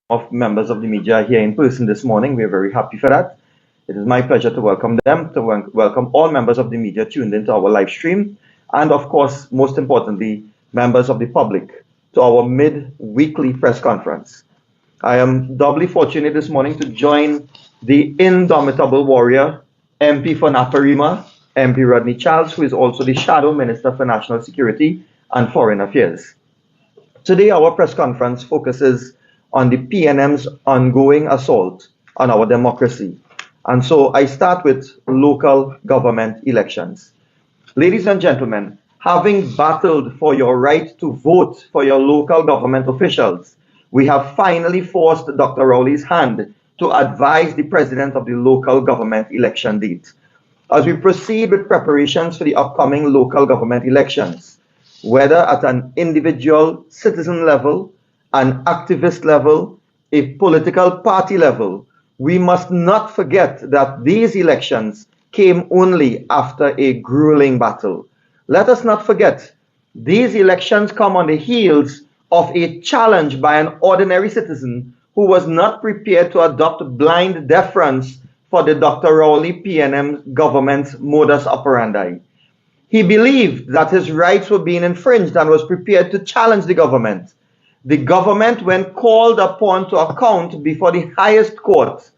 of members of the media here in person this morning. We are very happy for that. It is my pleasure to welcome them, to welcome all members of the media tuned into our live stream, and of course, most importantly, members of the public to our mid-weekly press conference. I am doubly fortunate this morning to join the indomitable warrior, MP for Naparima, MP Rodney Charles, who is also the Shadow Minister for National Security and Foreign Affairs. Today, our press conference focuses on the PNM's ongoing assault on our democracy. And so I start with local government elections. Ladies and gentlemen, having battled for your right to vote for your local government officials, we have finally forced Dr. Rowley's hand to advise the president of the local government election date. As we proceed with preparations for the upcoming local government elections, whether at an individual citizen level, an activist level, a political party level, we must not forget that these elections came only after a grueling battle. Let us not forget, these elections come on the heels of a challenge by an ordinary citizen who was not prepared to adopt blind deference for the Dr. Rowley PNM government's modus operandi. He believed that his rights were being infringed and was prepared to challenge the government. The government, when called upon to account before the highest court,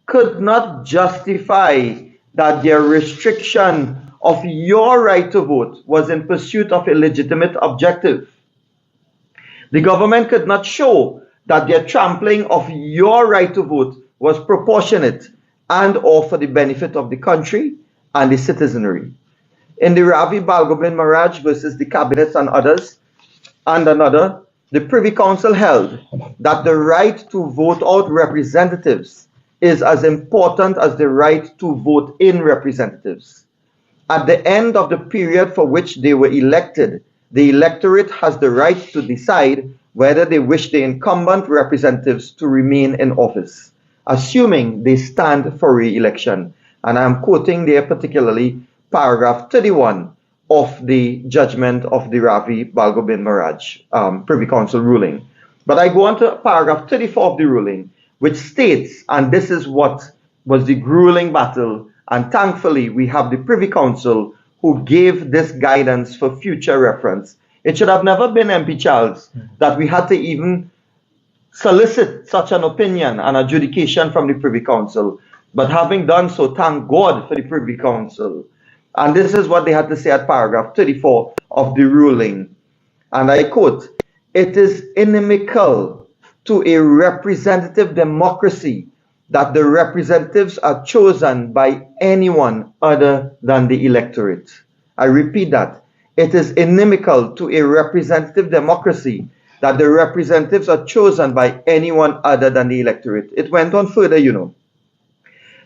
could not justify that their restriction of your right to vote was in pursuit of a legitimate objective. The government could not show that their trampling of your right to vote was proportionate and or for the benefit of the country and the citizenry. In the Ravi Balgobin Maraj versus the cabinets and others, and another, the Privy Council held that the right to vote out representatives is as important as the right to vote in representatives. At the end of the period for which they were elected, the electorate has the right to decide whether they wish the incumbent representatives to remain in office, assuming they stand for re-election. And I'm quoting there particularly paragraph 31 of the judgment of the Ravi Balgobin Maraj Privy Council ruling. But I go on to paragraph 34 of the ruling, which states, and this is what was the grueling battle, and thankfully we have the Privy Council who gave this guidance for future reference. It should have never been MP Charles that we had to even solicit such an opinion and adjudication from the Privy Council. But having done so, thank God for the Privy Council. And this is what they had to say at paragraph 34 of the ruling. And I quote, "It is inimical to a representative democracy that the representatives are chosen by anyone other than the electorate." I repeat that. It is inimical to a representative democracy that the representatives are chosen by anyone other than the electorate. It went on further, you know.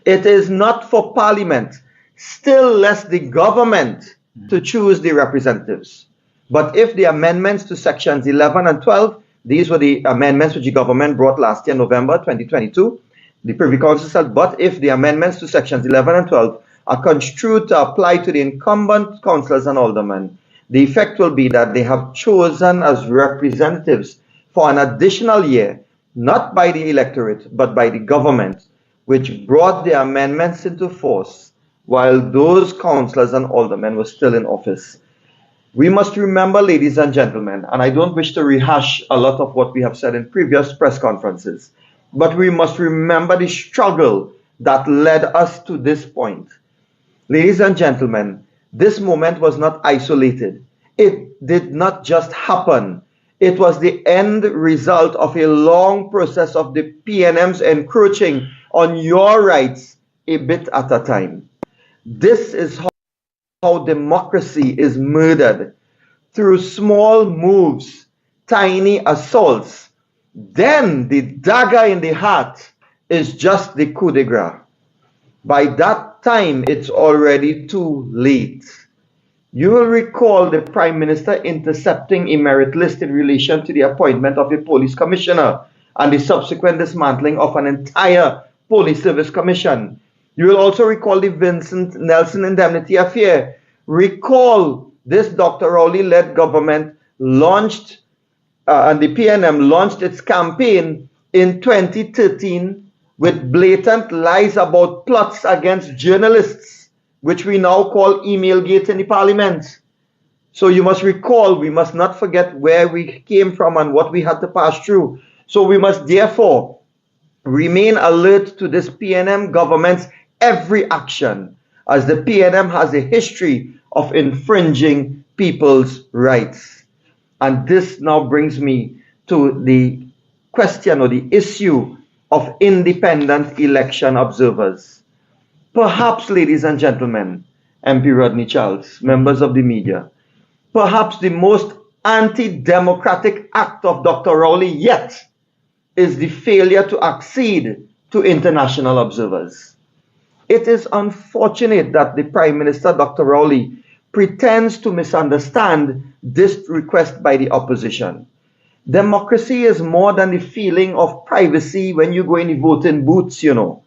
"It is not for Parliament, still less the government, to choose the representatives. But if the amendments to sections 11 and 12, these were the amendments which the government brought last year, November 2022, the Privy Council said, but if the amendments to sections 11 and 12 are construed to apply to the incumbent councillors and aldermen, the effect will be that they have chosen as representatives for an additional year, not by the electorate, but by the government, which brought the amendments into force while those councillors and aldermen were still in office." We must remember, ladies and gentlemen, and I don't wish to rehash a lot of what we have said in previous press conferences, but we must remember the struggle that led us to this point. Ladies and gentlemen, this moment was not isolated. It did not just happen. It was the end result of a long process of the PNMs encroaching on your rights a bit at a time. This is how democracy is murdered, through small moves, tiny assaults. Then the dagger in the heart is just the coup de grace. By that time, it's already too late. You will recall the Prime Minister intercepting a merit list in relation to the appointment of a police commissioner and the subsequent dismantling of an entire police service commission. You will also recall the Vincent Nelson indemnity affair. Recall this Dr. Rowley-led government launched, and the PNM launched its campaign in 2013 with blatant lies about plots against journalists, which we now call Emailgate in the parliament. So you must recall, we must not forget where we came from and what we had to pass through. So we must therefore remain alert to this PNM government's every action, as the PNM has a history of infringing people's rights. And this now brings me to the question or the issue of independent election observers. Perhaps, ladies and gentlemen, MP Rodney Charles, members of the media, perhaps the most anti-democratic act of Dr. Rowley yet is the failure to accede to international observers. It is unfortunate that the Prime Minister, Dr. Rowley, pretends to misunderstand this request by the opposition. Democracy is more than the feeling of privacy when you go in the voting booths, you know.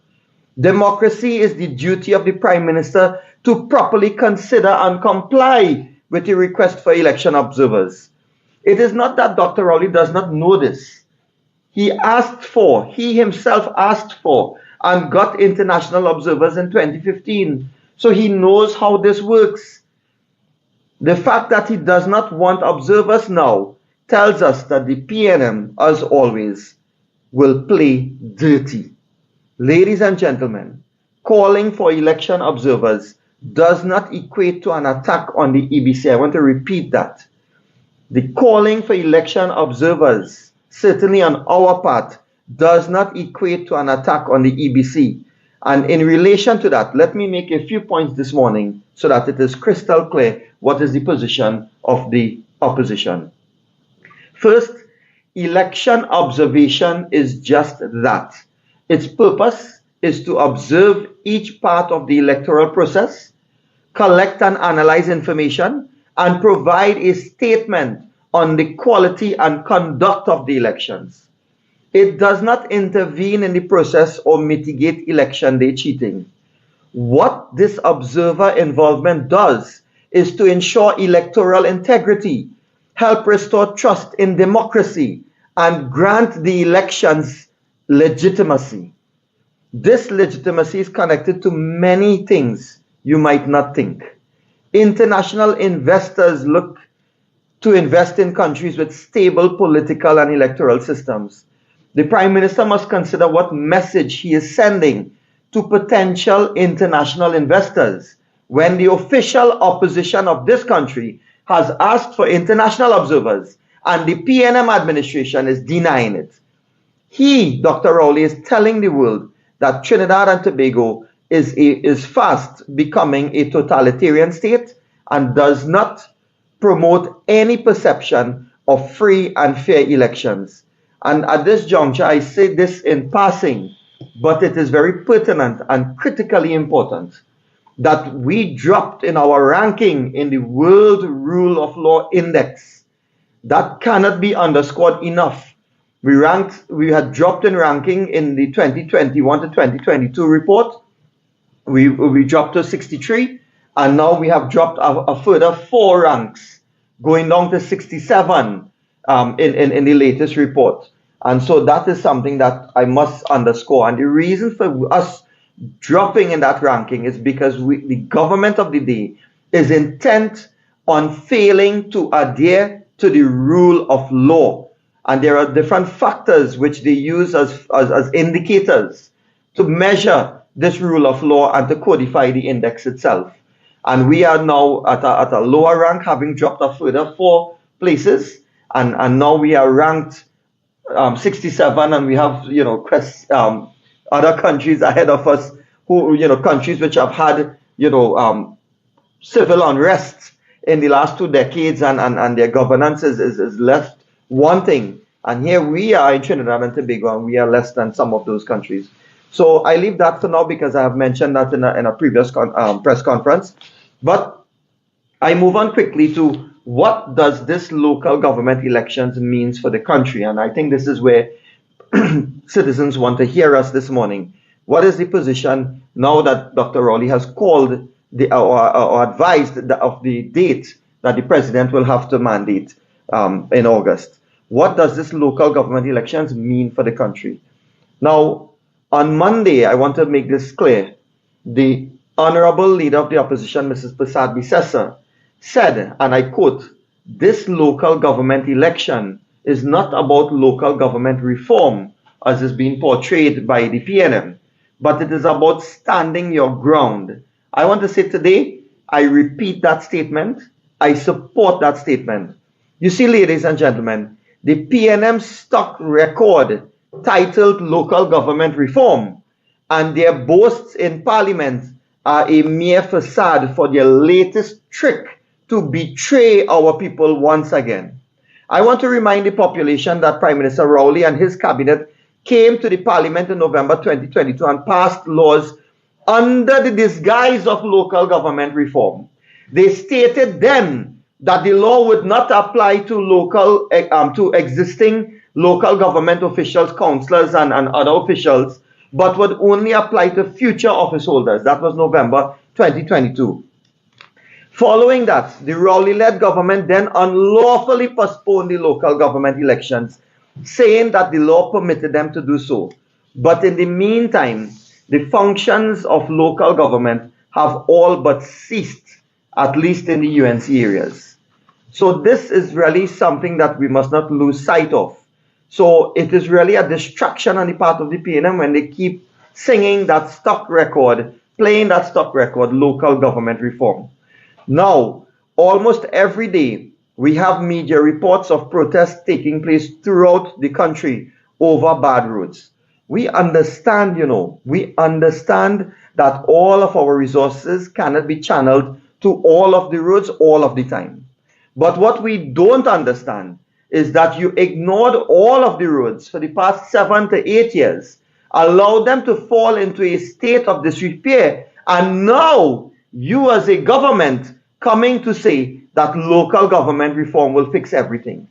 Democracy is the duty of the Prime Minister to properly consider and comply with the request for election observers. It is not that Dr. Rowley does not know this. He himself asked for and got international observers in 2015. So he knows how this works. The fact that he does not want observers now tells us that the PNM, as always, will play dirty. Ladies and gentlemen, calling for election observers does not equate to an attack on the EBC. I want to repeat that. The calling for election observers, certainly on our part, does not equate to an attack on the EBC. And in relation to that, let me make a few points this morning so that it is crystal clear what is the position of the opposition. First, election observation is just that. Its purpose is to observe each part of the electoral process, collect and analyze information, and provide a statement on the quality and conduct of the elections. It does not intervene in the process or mitigate election day cheating. What this observer involvement does is to ensure electoral integrity, help restore trust in democracy, and grant the elections legitimacy. This legitimacy is connected to many things you might not think. International investors look to invest in countries with stable political and electoral systems. The Prime Minister must consider what message he is sending to potential international investors when the official opposition of this country has asked for international observers and the PNM administration is denying it. He, Dr. Rowley, is telling the world that Trinidad and Tobago is fast becoming a totalitarian state and does not promote any perception of free and fair elections. And at this juncture, I say this in passing, but it is very pertinent and critically important that we dropped in our ranking in the World Rule of Law Index. That cannot be underscored enough. We had dropped in ranking in the 2021 to 2022 report. We dropped to 63, and now we have dropped a further 4 ranks, going down to 67 in the latest report. And so that is something that I must underscore. And the reason for us dropping in that ranking is because the government of the day is intent on failing to adhere to the rule of law. And there are different factors which they use as indicators to measure this rule of law and to codify the index itself. And we are now at a lower rank, having dropped a further 4 places. And now we are ranked 67, and we have, other countries ahead of us who, countries which have had, civil unrest in the last 2 decades, and their governance is left wanting. And here we are in Trinidad and Tobago, and we are less than some of those countries. So I leave that for now because I have mentioned that in a previous press conference. But I move on quickly to what does this local government elections means for the country? And I think this is where citizens want to hear us this morning. What is the position now that Dr. Rowley has called or advised of the date that the president will have to mandate in August? what does this local government elections mean for the country? Now, on Monday, I want to make this clear. The Honorable Leader of the Opposition, Mrs. Prasad Bisesa, said, and I quote, this local government election is not about local government reform as is being portrayed by the PNM, but it is about standing your ground. I want to say today, I repeat that statement. I support that statement. You see, ladies and gentlemen, the PNM stock record titled Local Government Reform and their boasts in Parliament are a mere facade for their latest trick to betray our people once again. I want to remind the population that Prime Minister Rowley and his cabinet came to the Parliament in November 2022 and passed laws under the disguise of local government reform. They stated then that the law would not apply to existing local government officials, councillors, and other officials, but would only apply to future office holders. That was November 2022. Following that, the Rowley-led government then unlawfully postponed the local government elections, saying that the law permitted them to do so. But in the meantime, the functions of local government have all but ceased, at least in the UNC areas. So this is really something that we must not lose sight of. So it is really a distraction on the part of the PNM when they keep singing that stock record, playing that stock record, local government reform. Now, almost every day, we have media reports of protests taking place throughout the country over bad roads. We understand, we understand that all of our resources cannot be channeled to all of the roads all of the time. But what we don't understand is that you ignored all of the roads for the past 7 to 8 years, allowed them to fall into a state of disrepair, and now you as a government coming to say that local government reform will fix everything.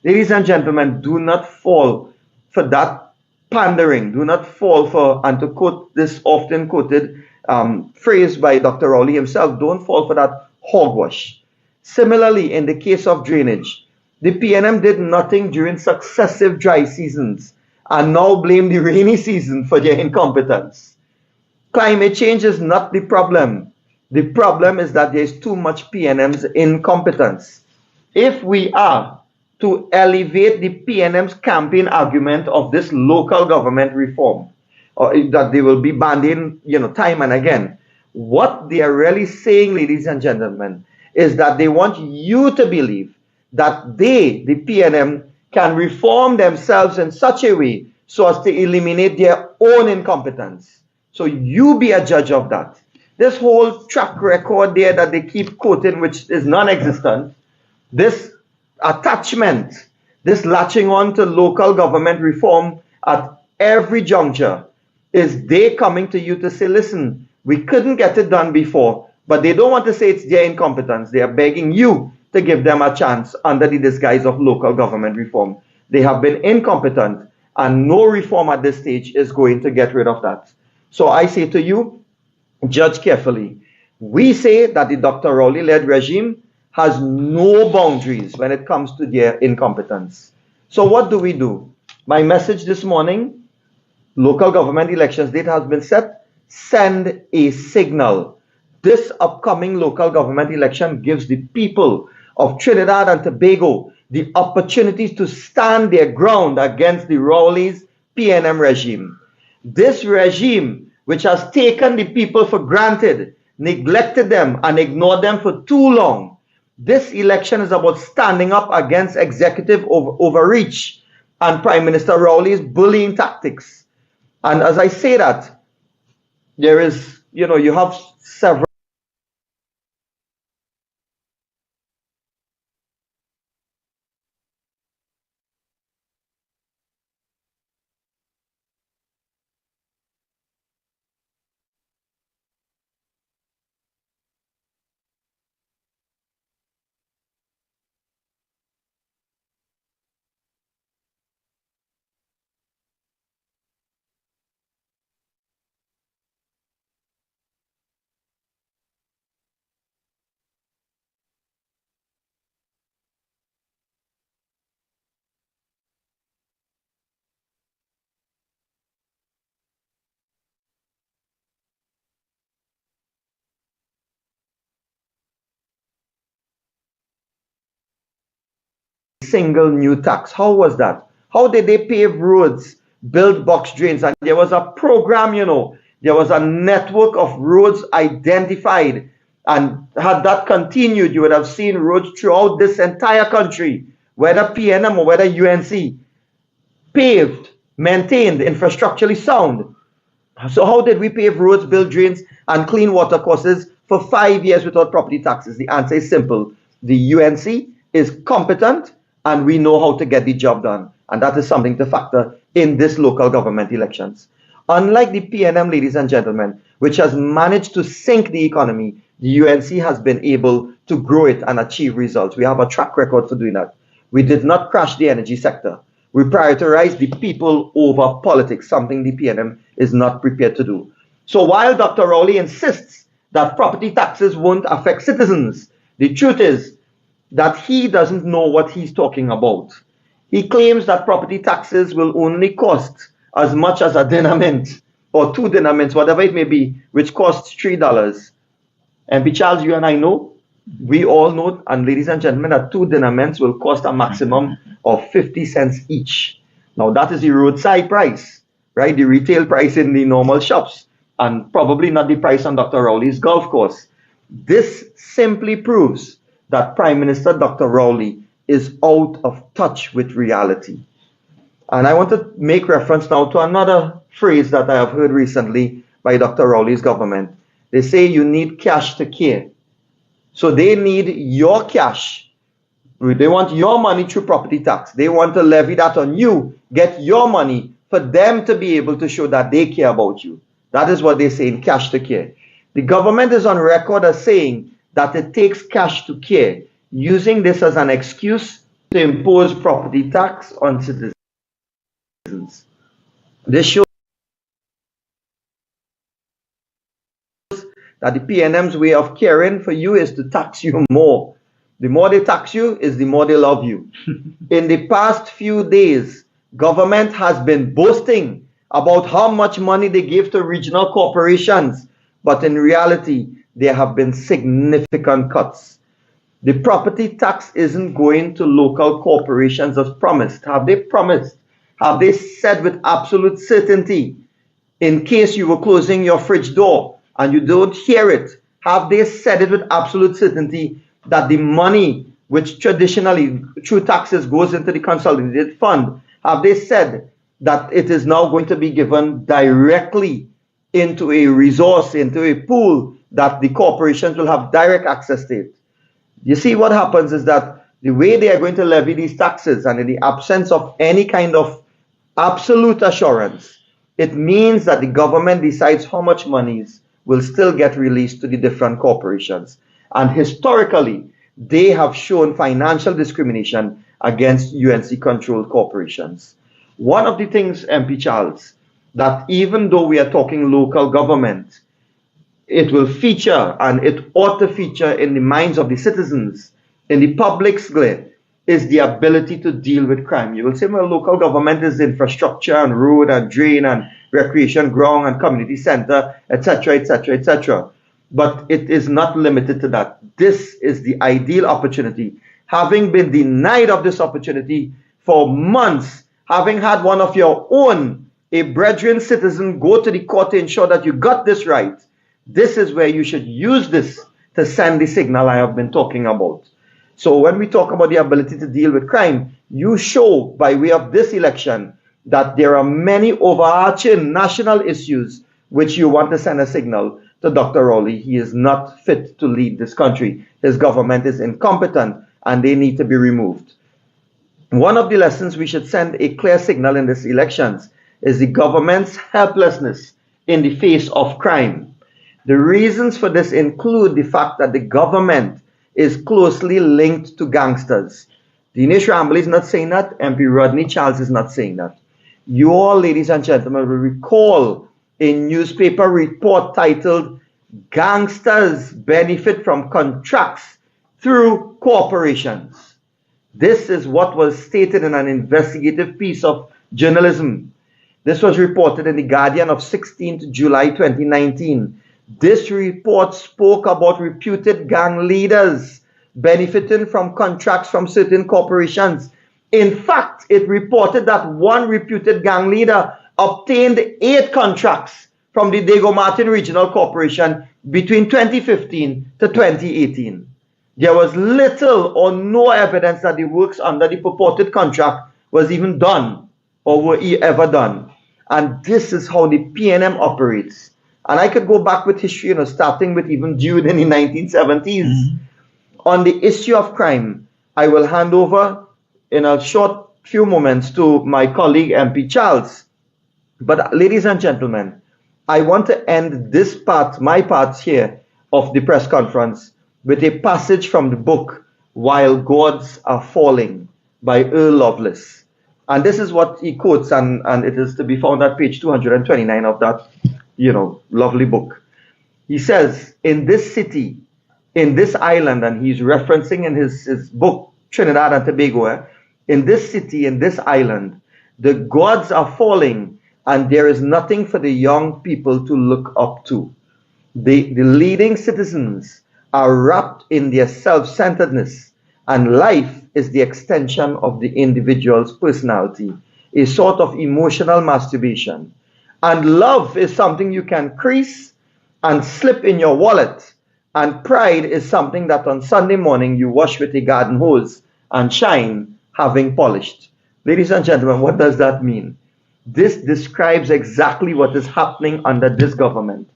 Ladies and gentlemen, do not fall for that pandering. Do not fall for, and to quote this often quoted phrase by Dr. Rowley himself, don't fall for that hogwash. Similarly, in the case of drainage, the PNM did nothing during successive dry seasons and now blame the rainy season for their incompetence. Climate change is not the problem. The problem is that there is too much PNM's incompetence. If we are to elevate the PNM's campaign argument of this local government reform, or that they will be banding, time and again, what they are really saying, ladies and gentlemen, is that they want you to believe that they, the PNM, can reform themselves in such a way so as to eliminate their own incompetence. So you be a judge of that. This whole track record there that they keep quoting, which is non-existent, this attachment, this latching on to local government reform at every juncture, is they coming to you to say, listen, we couldn't get it done before, but they don't want to say it's their incompetence. They are begging you to give them a chance under the disguise of local government reform. They have been incompetent, and no reform at this stage is going to get rid of that. So I say to you, judge carefully. We say that the Dr. Rowley-led regime has no boundaries when it comes to their incompetence. So what do? My message this morning, local government elections date has been set. Send a signal. This upcoming local government election gives the people of Trinidad and Tobago the opportunities to stand their ground against the Rowley's PNM regime. This regime, which has taken the people for granted, neglected them, and ignored them for too long. This election is about standing up against executive overreach and Prime Minister Rowley's bullying tactics. And as I say that, there is, you have several single new tax. How was that? How did they pave roads, build box drains? And there was a program, there was a network of roads identified. And had that continued, you would have seen roads throughout this entire country, whether PNM or whether UNC, paved, maintained, infrastructurally sound. So how did we pave roads, build drains, and clean water courses for 5 years without property taxes? The answer is simple. The UNC is competent, and we know how to get the job done. And that is something to factor in this local government elections. Unlike the PNM, ladies and gentlemen, which has managed to sink the economy, the UNC has been able to grow it and achieve results. We have a track record for doing that. We did not crash the energy sector. We prioritized the people over politics, something the PNM is not prepared to do. So while Dr. Rowley insists that property taxes won't affect citizens, the truth is that he doesn't know what he's talking about. He claims that property taxes will only cost as much as a dinner mint or 2 dinner mints, whatever it may be, which costs $3. And Charles, you and I know, we all know, and ladies and gentlemen, that 2 dinner mints will cost a maximum of 50 cents each. Now that is the roadside price, right? The retail price in the normal shops, and probably not the price on Dr. Rowley's golf course. This simply proves that Prime Minister Dr. Rowley is out of touch with reality. And I want to make reference now to another phrase that I have heard recently by Dr. Rowley's government. They say you need cash to care. So they need your cash. They want your money through property tax. They want to levy that on you, get your money for them to be able to show that they care about you. That is what they say in cash to care. The government is on record as saying that it takes cash to care, using this as an excuse to impose property tax on citizens. This shows that the PNM's way of caring for you is to tax you more. The more they tax you is the more they love you. In the past few days, government has been boasting about how much money they give to regional corporations, but in reality, there have been significant cuts. The property tax isn't going to local corporations as promised. Have they promised? Have they said with absolute certainty, in case you were closing your fridge door and you don't hear it, have they said it with absolute certainty that the money which traditionally through taxes goes into the consolidated fund, have they said that it is now going to be given directly into a resource, into a pool that the corporations will have direct access to it? You see, what happens is that the way they are going to levy these taxes, and in the absence of any kind of absolute assurance, it means that the government decides how much monies will still get released to the different corporations. And historically, they have shown financial discrimination against UNC-controlled corporations. One of the things, MP Charles, that even though we are talking local government, it will feature, and it ought to feature in the minds of the citizens, in the public's glare, is the ability to deal with crime. You will say, well, local government is infrastructure and road and drain and recreation ground and community center, etc., etc., etc. But it is not limited to that. This is the ideal opportunity. Having been denied of this opportunity for months, having had one of your own, a brethren citizen, go to the court to ensure that you got this right, this is where you should use this to send the signal I have been talking about. So when we talk about the ability to deal with crime, you show by way of this election that there are many overarching national issues which you want to send a signal to Dr. Rowley. He is not fit to lead this country. His government is incompetent and they need to be removed. One of the lessons we should send a clear signal in these elections is the government's helplessness in the face of crime. The reasons for this include the fact that the government is closely linked to gangsters. Dinesh Rambally is not saying that. MP Rodney Charles is not saying that. You all, ladies and gentlemen, will recall a newspaper report titled "Gangsters Benefit from Contracts Through Corporations." This is what was stated in an investigative piece of journalism. This was reported in The Guardian of 16th July 2019. This report spoke about reputed gang leaders benefiting from contracts from certain corporations. In fact, it reported that one reputed gang leader obtained 8 contracts from the Diego Martin Regional Corporation between 2015 to 2018. There was little or no evidence that the works under the purported contract was even done or were ever done. And this is how the PNM operates. And I could go back with history, starting with even Jude in the 1970s. On the issue of crime, I will hand over in a short few moments to my colleague MP Charles. But ladies and gentlemen, I want to end this part, my parts here of the press conference, with a passage from the book While Gods Are Falling by Earl Lovelace. And this is what he quotes, and it is to be found at page 229 of that, lovely book. He says, in this city, in this island, and he's referencing in his book, Trinidad and Tobago, in this city, in this island, the gods are falling, and there is nothing for the young people to look up to. The leading citizens are wrapped in their self-centeredness, and life is the extension of the individual's personality, a sort of emotional masturbation. And love is something you can crease and slip in your wallet, and pride is something that on Sunday morning you wash with a garden hose and shine, having polished. Ladies and gentlemen, what does that mean? This describes exactly what is happening under this government.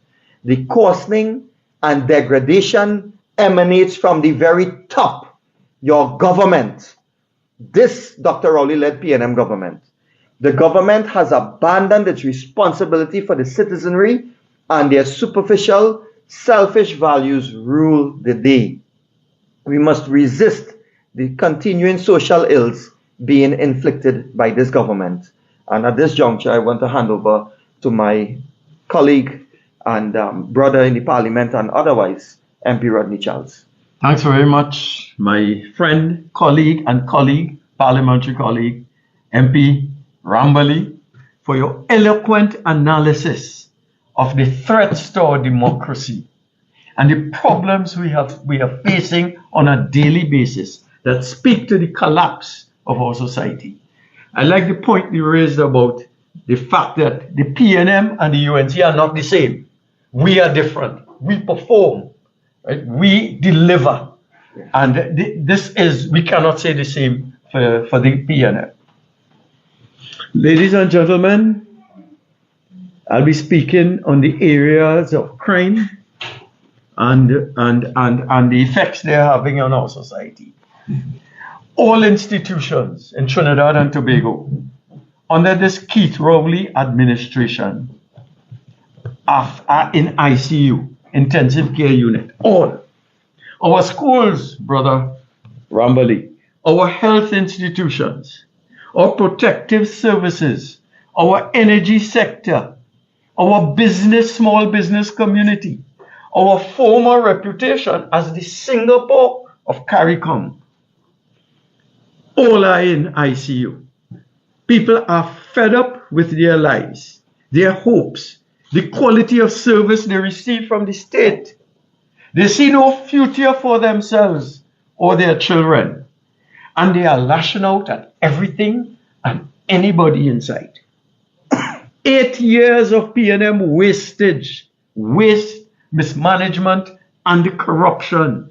The coarsening and degradation emanates from the very top, your government. This Dr. Rowley-led PNM government. The government has abandoned its responsibility for the citizenry, and their superficial, selfish values rule the day. We must resist the continuing social ills being inflicted by this government. And at this juncture, I want to hand over to my colleague and brother in the parliament and otherwise, MP Rodney Charles. Thanks very much, my friend, colleague, parliamentary colleague, MP Rambally, for your eloquent analysis of the threats to our democracy and the problems we are facing on a daily basis that speak to the collapse of our society. I like the point you raised about the fact that the PNM and the UNC are not the same. We are different. We perform. Right? We deliver. And we cannot say the same for the PNM. Ladies and gentlemen, I'll be speaking on the areas of crime and the effects they're having on our society. All institutions in Trinidad and Tobago under this Keith Rowley administration are in ICU, intensive care unit. All. Our schools, Brother Rambally, our health institutions, our protective services, our energy sector, our small business community, our former reputation as the Singapore of CARICOM, all are in ICU. People are fed up with their lives, their hopes, the quality of service they receive from the state. They see no future for themselves or their children, and they are lashing out at everything and anybody in sight. 8 years of PNM wastage, mismanagement, and corruption.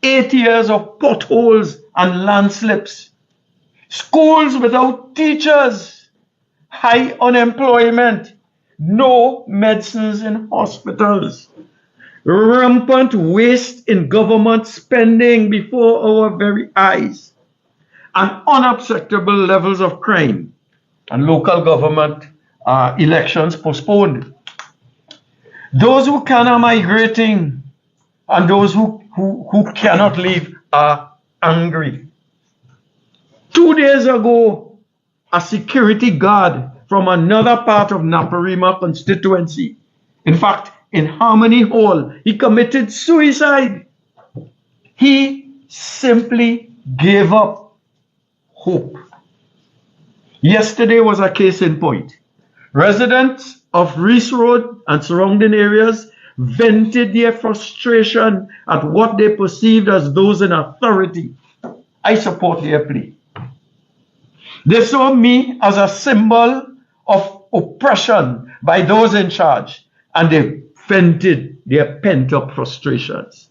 8 years of potholes and landslips. Schools without teachers. High unemployment. No medicines in hospitals. Rampant waste in government spending before our very eyes. And unacceptable levels of crime. And local government elections postponed. Those who can are migrating, and those who cannot leave are angry. 2 days ago, a security guard from another part of Naparima constituency, in fact, in Harmony Hall, he committed suicide. He simply gave up hope. Yesterday was a case in point. Residents of Reese Road and surrounding areas vented their frustration at what they perceived as those in authority. I support their plea. They saw me as a symbol of oppression by those in charge, and they vented their pent-up frustrations.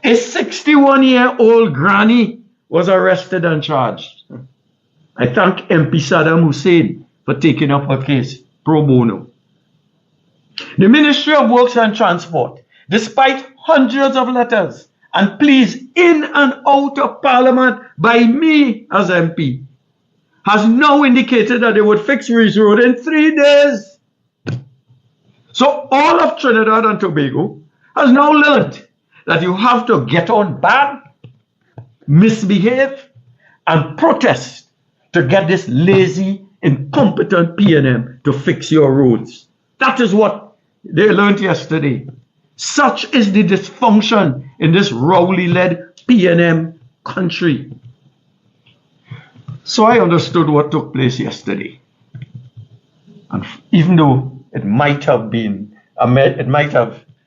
A 61-year-old granny was arrested and charged. I thank MP Saddam Hussein for taking up her case pro bono. The Ministry of Works and Transport, despite hundreds of letters and pleas in and out of Parliament by me as MP, has now indicated that they would fix Rees Road in 3 days. So all of Trinidad and Tobago has now learned that you have to get on bad, misbehave, and protest to get this lazy, incompetent PNM to fix your roads. That is what they learned yesterday. Such is the dysfunction in this Rowley-led PNM country. So I understood what took place yesterday. And even though it might have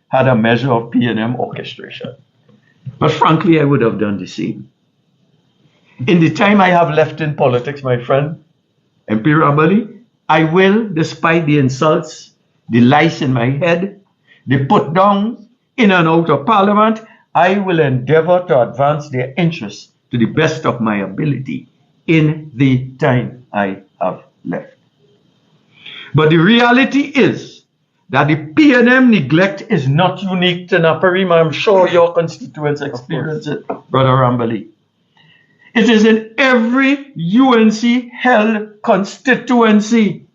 had a measure of PNM orchestration, but frankly, I would have done the same. In the time I have left in politics, my friend, MP Rambally, I will, despite the insults, the lies in my head, the put down in and out of Parliament, I will endeavor to advance their interests to the best of my ability in the time I have left. But the reality is that the PNM neglect is not unique to Naparima. I'm sure your constituents experience it, Brother Rambally. It is in every UNC-held constituency.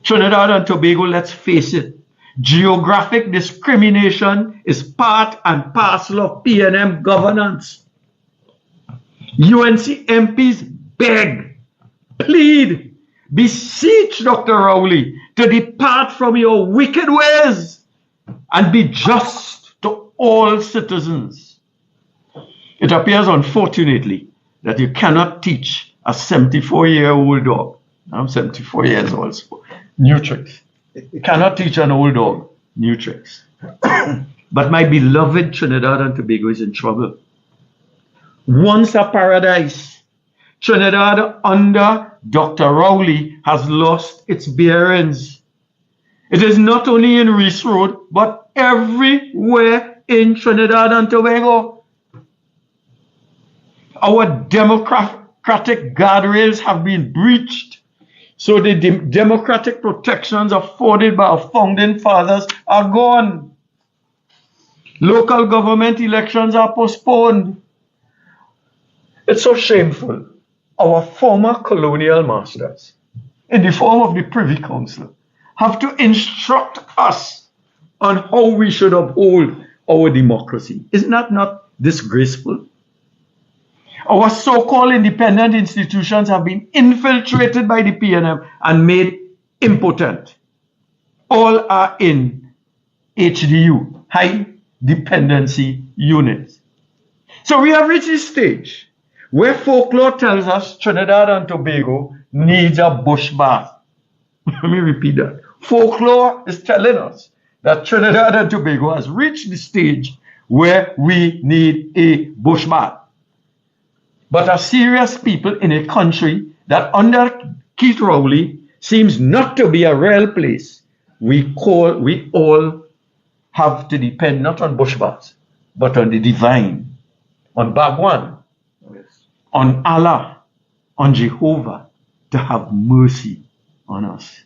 Trinidad and Tobago, let's face it, geographic discrimination is part and parcel of PNM governance. UNC MPs beg, plead, beseech Dr. Rowley to depart from your wicked ways and be just to all citizens. It appears, unfortunately, that you cannot teach a 74-year-old dog. I'm 74 years old, so new tricks. You cannot teach an old dog new tricks. But my beloved Trinidad and Tobago is in trouble. Once a paradise, Trinidad under Dr. Rowley has lost its bearings. It is not only in Rees Road, but everywhere in Trinidad and Tobago. Our democratic guardrails have been breached, so the democratic protections afforded by our founding fathers are gone. Local government elections are postponed. It's so shameful. Our former colonial masters, in the form of the Privy Council, have to instruct us on how we should uphold our democracy. Isn't that not disgraceful? Our so-called independent institutions have been infiltrated by the PNM and made impotent. All are in HDU, high dependency units. So we have reached this stage where folklore tells us Trinidad and Tobago needs a bush bath. Let me repeat that. Folklore is telling us that Trinidad and Tobago has reached the stage where we need a bush bath. But as serious people in a country that under Keith Rowley seems not to be a real place, we all have to depend not on bush baths, but on the divine, on Bhagwan, on Allah, on Jehovah, to have mercy on us.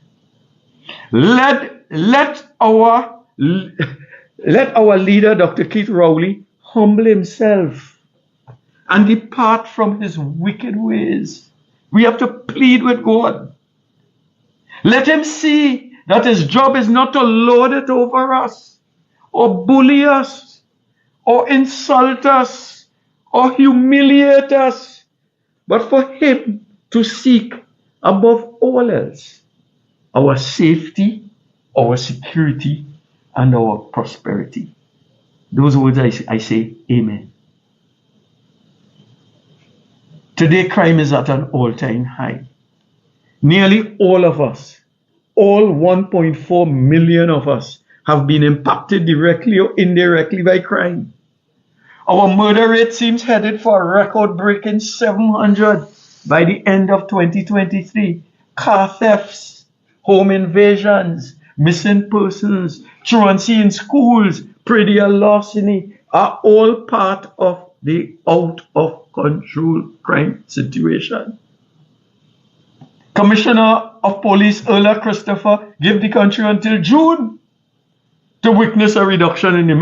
Let our leader, Dr. Keith Rowley, humble himself and depart from his wicked ways. We have to plead with God. Let him see that his job is not to lord it over us, or bully us, or insult us, or humiliate us, but for him to seek above all else our safety, our security, and our prosperity. Those words I say, amen. Today, crime is at an all-time high. Nearly all of us, all 1.4 million of us, have been impacted directly or indirectly by crime. Our murder rate seems headed for a record-breaking 700 by the end of 2023. Car thefts, home invasions, missing persons, truancy in schools, predial larceny are all part of the out-of-control crime situation. Commissioner of Police Earl Christopher gave the country until June to witness a reduction in the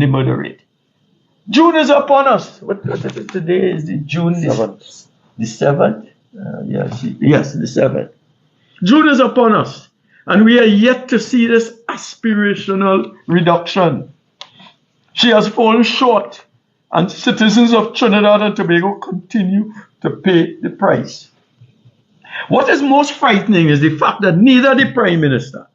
murder rate. June is upon us. Today is the June 7th. The 7th? Yes, the 7th. June is upon us, and we are yet to see this aspirational reduction. She has fallen short, and citizens of Trinidad and Tobago continue to pay the price. What is most frightening is the fact that neither the Prime Minister,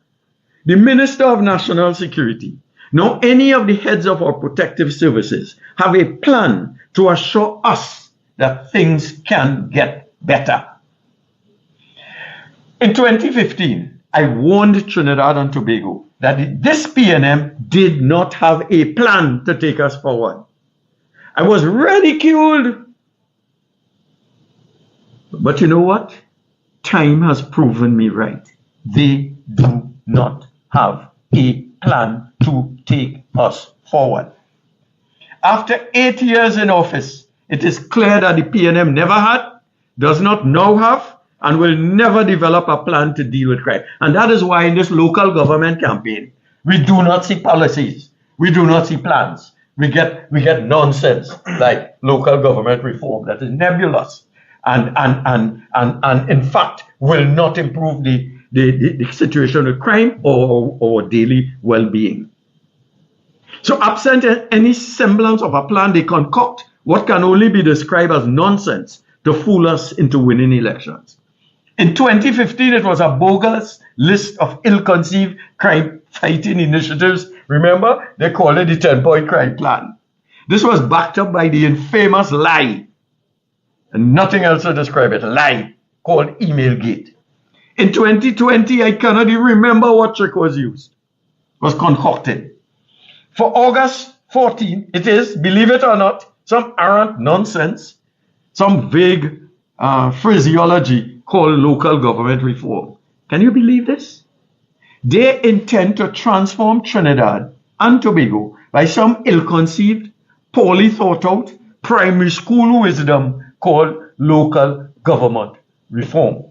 the Minister of National Security, nor any of the heads of our protective services have a plan to assure us that things can get better. In 2015, I warned Trinidad and Tobago that this PNM did not have a plan to take us forward. I was ridiculed. But you know what? Time has proven me right. They do not have a plan to take us forward. After 8 years in office, it is clear that the PNM never had, does not now have, and will never develop a plan to deal with crime. And that is why in this local government campaign, we do not see policies. We do not see plans. We get nonsense like local government reform that is nebulous and in fact will not improve the situation of crime or daily well-being. So absent any semblance of a plan, they concoct what can only be described as nonsense to fool us into winning elections. In 2015, it was a bogus list of ill-conceived crime-fighting initiatives. Remember, they called it the 10-point crime plan. This was backed up by the infamous lie, and nothing else to describe it, lie, called Emailgate. In 2020, I cannot even remember what trick was used, was concocted. For August 14, it is, believe it or not, some arrant nonsense, some vague phraseology called local government reform. Can you believe this? They intend to transform Trinidad and Tobago by some ill-conceived, poorly thought out, primary school wisdom called local government reform.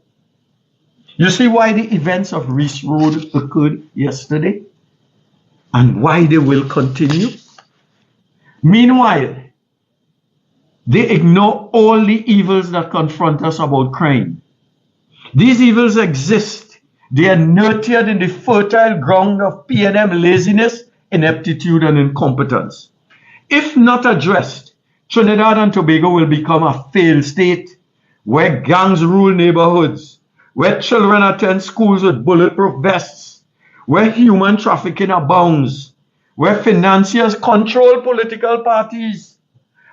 You see why the events of Reese Road occurred yesterday and why they will continue? Meanwhile, they ignore all the evils that confront us about crime. These evils exist. They are nurtured in the fertile ground of PNM laziness, ineptitude, and incompetence. If not addressed, Trinidad and Tobago will become a failed state where gangs rule neighborhoods, where children attend schools with bulletproof vests, where human trafficking abounds, where financiers control political parties,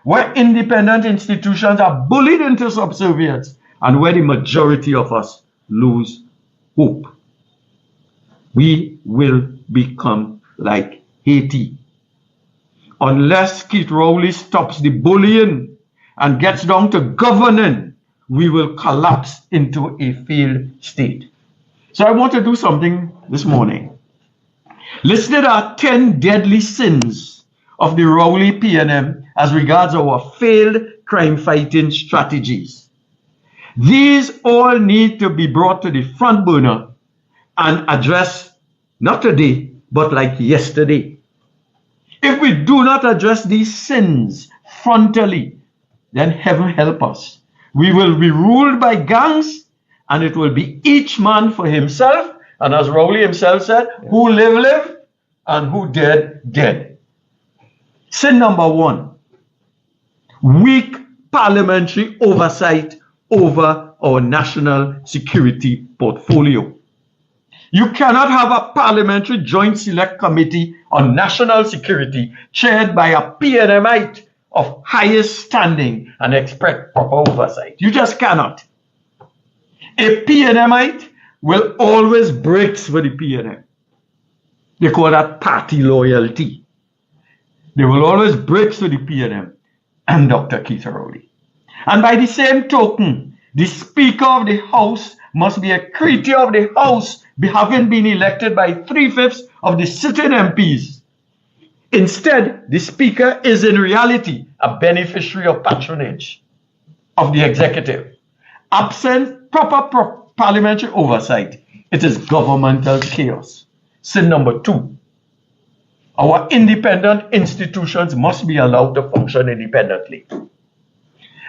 where independent institutions are bullied into subservience, and where the majority of us lose hope. We will become like Haiti. Unless Keith Rowley stops the bullying and gets down to governing, we will collapse into a failed state. So I want to do something this morning. Listed are 10 deadly sins of the Rowley PNM as regards our failed crime-fighting strategies. These all need to be brought to the front burner and addressed not today, but like yesterday. If we do not address these sins frontally, then heaven help us. We will be ruled by gangs, and it will be each man for himself. And as Rowley himself said, who live, live, and who dead, dead. Sin number 1, weak parliamentary oversight over our national security portfolio. You cannot have a parliamentary joint select committee on national security chaired by a PNMite of highest standing and expect proper oversight. You just cannot. A PNMite will always break for the PNM. They call that party loyalty. They will always break to the PNM and Dr. Keith Rowley. And by the same token, the Speaker of the House must be a creature of the House, having been elected by 3/5 of the sitting MPs. Instead, the Speaker is in reality a beneficiary of patronage of the executive. Absent proper parliamentary oversight, it is governmental chaos. Sin number 2. Our independent institutions must be allowed to function independently.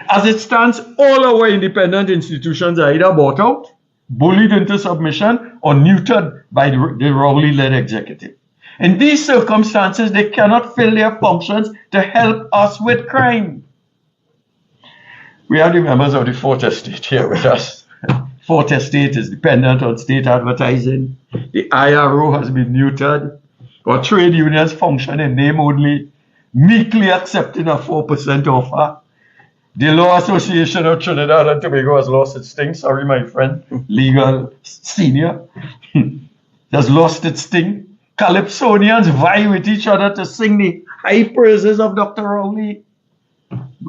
As it stands, all our independent institutions are either bought out, bullied into submission, or neutered by the Rowley-led executive. In these circumstances, they cannot fill their functions to help us with crime. We have the members of the Fourth Estate here with us. Fourth Estate is dependent on state advertising. The IRO has been neutered. Our trade unions function in name only, meekly accepting a 4% offer. The Law Association of Trinidad and Tobago has lost its sting. Sorry, my friend, legal senior. Has lost its sting. Calypsonians vie with each other to sing the high praises of Dr. Rowley.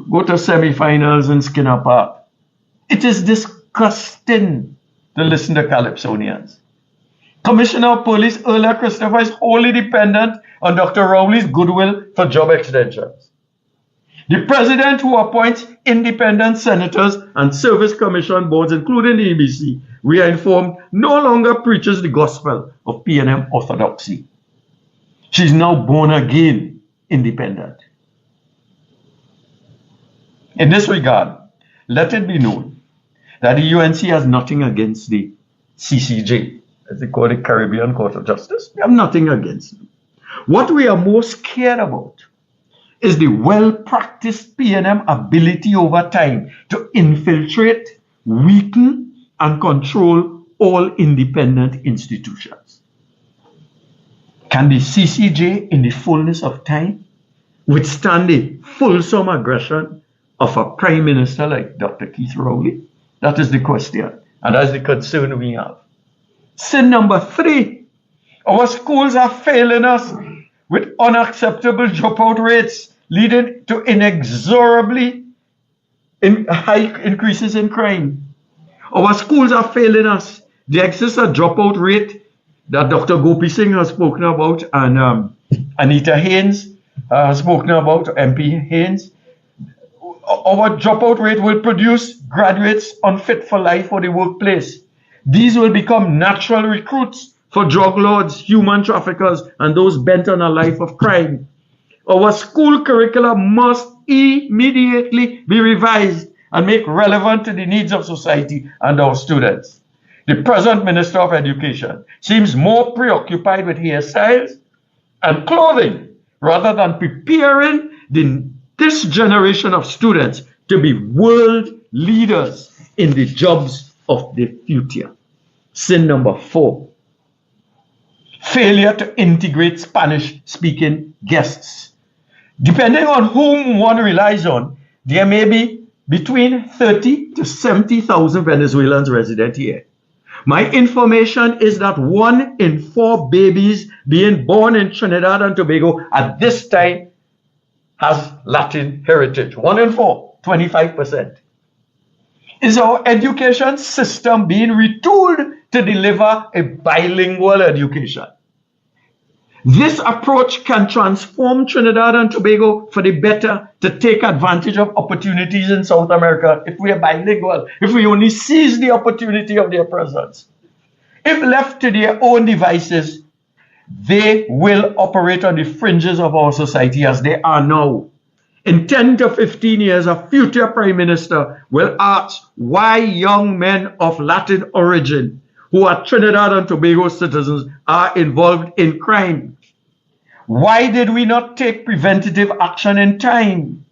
Go to semi-finals in Skinner Park. It is disgusting to listen to Calypsonians. Commissioner of Police Erla Christopher is wholly dependent on Dr. Rowley's goodwill for job extensions. The president, who appoints independent senators and service commission boards, including the EBC, we are informed, no longer preaches the gospel of PNM orthodoxy. She's now born again independent. In this regard, let it be known that the UNC has nothing against the CCJ, as they call it, Caribbean Court of Justice. We have nothing against them. What we are most scared about is the well-practiced PNM ability over time to infiltrate, weaken, and control all independent institutions. Can the CCJ, in the fullness of time, withstand the fulsome aggression of a Prime Minister like Dr. Keith Rowley? That is the question, and that's the concern we have. Sin number 3, our schools are failing us with unacceptable dropout rates, leading to inexorably high increases in crime. Our schools are failing us. There exists a dropout rate that Dr. Gopi Singh has spoken about, and Anita Haynes has spoken about, MP Haynes. Our dropout rate will produce graduates unfit for life for the workplace. These will become natural recruits for drug lords, human traffickers, and those bent on a life of crime. Our school curricula must immediately be revised and make relevant to the needs of society and our students. The present Minister of Education seems more preoccupied with hairstyles and clothing rather than preparing this generation of students to be world leaders in the jobs of the future. Sin number 4, failure to integrate Spanish-speaking guests. Depending on whom one relies on, there may be between 30 to 70,000 Venezuelans resident here. My information is that 1 in 4 babies being born in Trinidad and Tobago at this time has Latin heritage. 1 in 4, 25%. Is our education system being retooled to deliver a bilingual education? This approach can transform Trinidad and Tobago for the better to take advantage of opportunities in South America if we are bilingual, if we only seize the opportunity of their presence. If left to their own devices, they will operate on the fringes of our society as they are now. In 10 to 15 years, a future Prime Minister will ask why young men of Latin origin who are Trinidad and Tobago citizens are involved in crime. Why did we not take preventative action in time?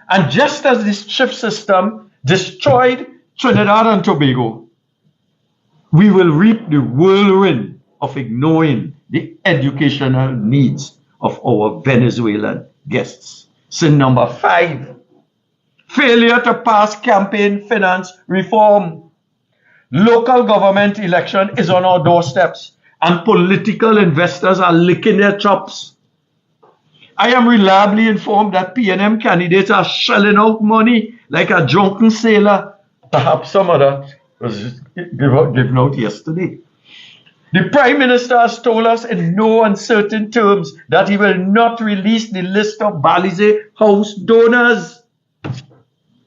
And just as this shift system destroyed Trinidad and Tobago, we will reap the whirlwind of ignoring the educational needs of our Venezuelan guests. Sin number 5, failure to pass campaign finance reform. Local government election is on our doorsteps, and political investors are licking their chops. I am reliably informed that PNM candidates are shelling out money like a drunken sailor. Perhaps some of that was given out yesterday. The Prime Minister has told us in no uncertain terms that he will not release the list of Balize House donors.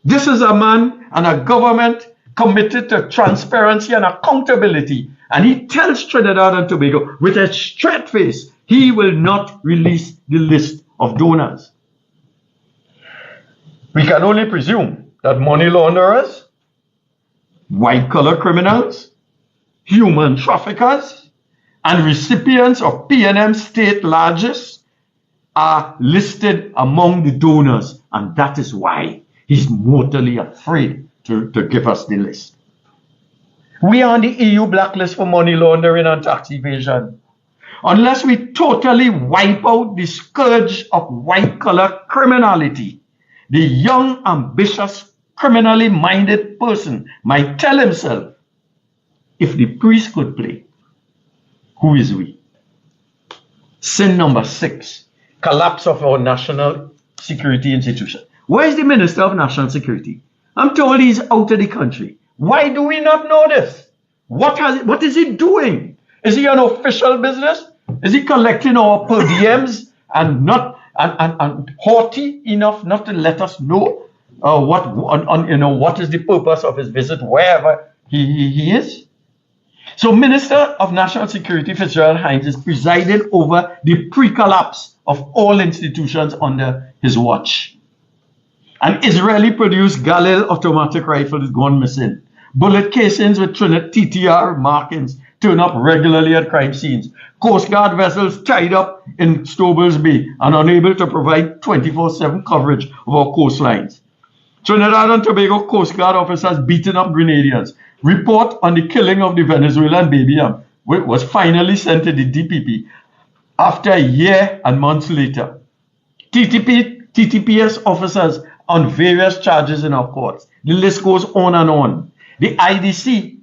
This is a man and a government committed to transparency and accountability. And he tells Trinidad and Tobago with a straight face, he will not release the list of donors. We can only presume that money launderers, white-collar criminals, human traffickers, and recipients of PNM state largesse are listed among the donors. And that is why he's mortally afraid to give us the list. We are on the EU blacklist for money laundering and tax evasion. Unless we totally wipe out the scourge of white-collar criminality, the young, ambitious, criminally minded person might tell himself, if the priest could play, who is we? Sin number 6, collapse of our national security institution. Where is the Minister of National Security? I'm told he's out of the country. Why do we not know this? What is he doing? Is he on official business? Is he collecting our per diems and not and haughty enough not to let us know what is the purpose of his visit wherever he is? So Minister of National Security Fitzgerald Hines is presiding over the pre-collapse of all institutions under his watch. An Israeli-produced Galil automatic rifle has gone missing. Bullet casings with Trinidad TTR markings turn up regularly at crime scenes. Coast Guard vessels tied up in Stobels Bay and unable to provide 24/7 coverage of our coastlines. Trinidad and Tobago Coast Guard officers beating up Grenadiers. Report on the killing of the Venezuelan baby was finally sent to the DPP after a year and months later. TTPS officers on various charges in our courts. The list goes on and on. The IDC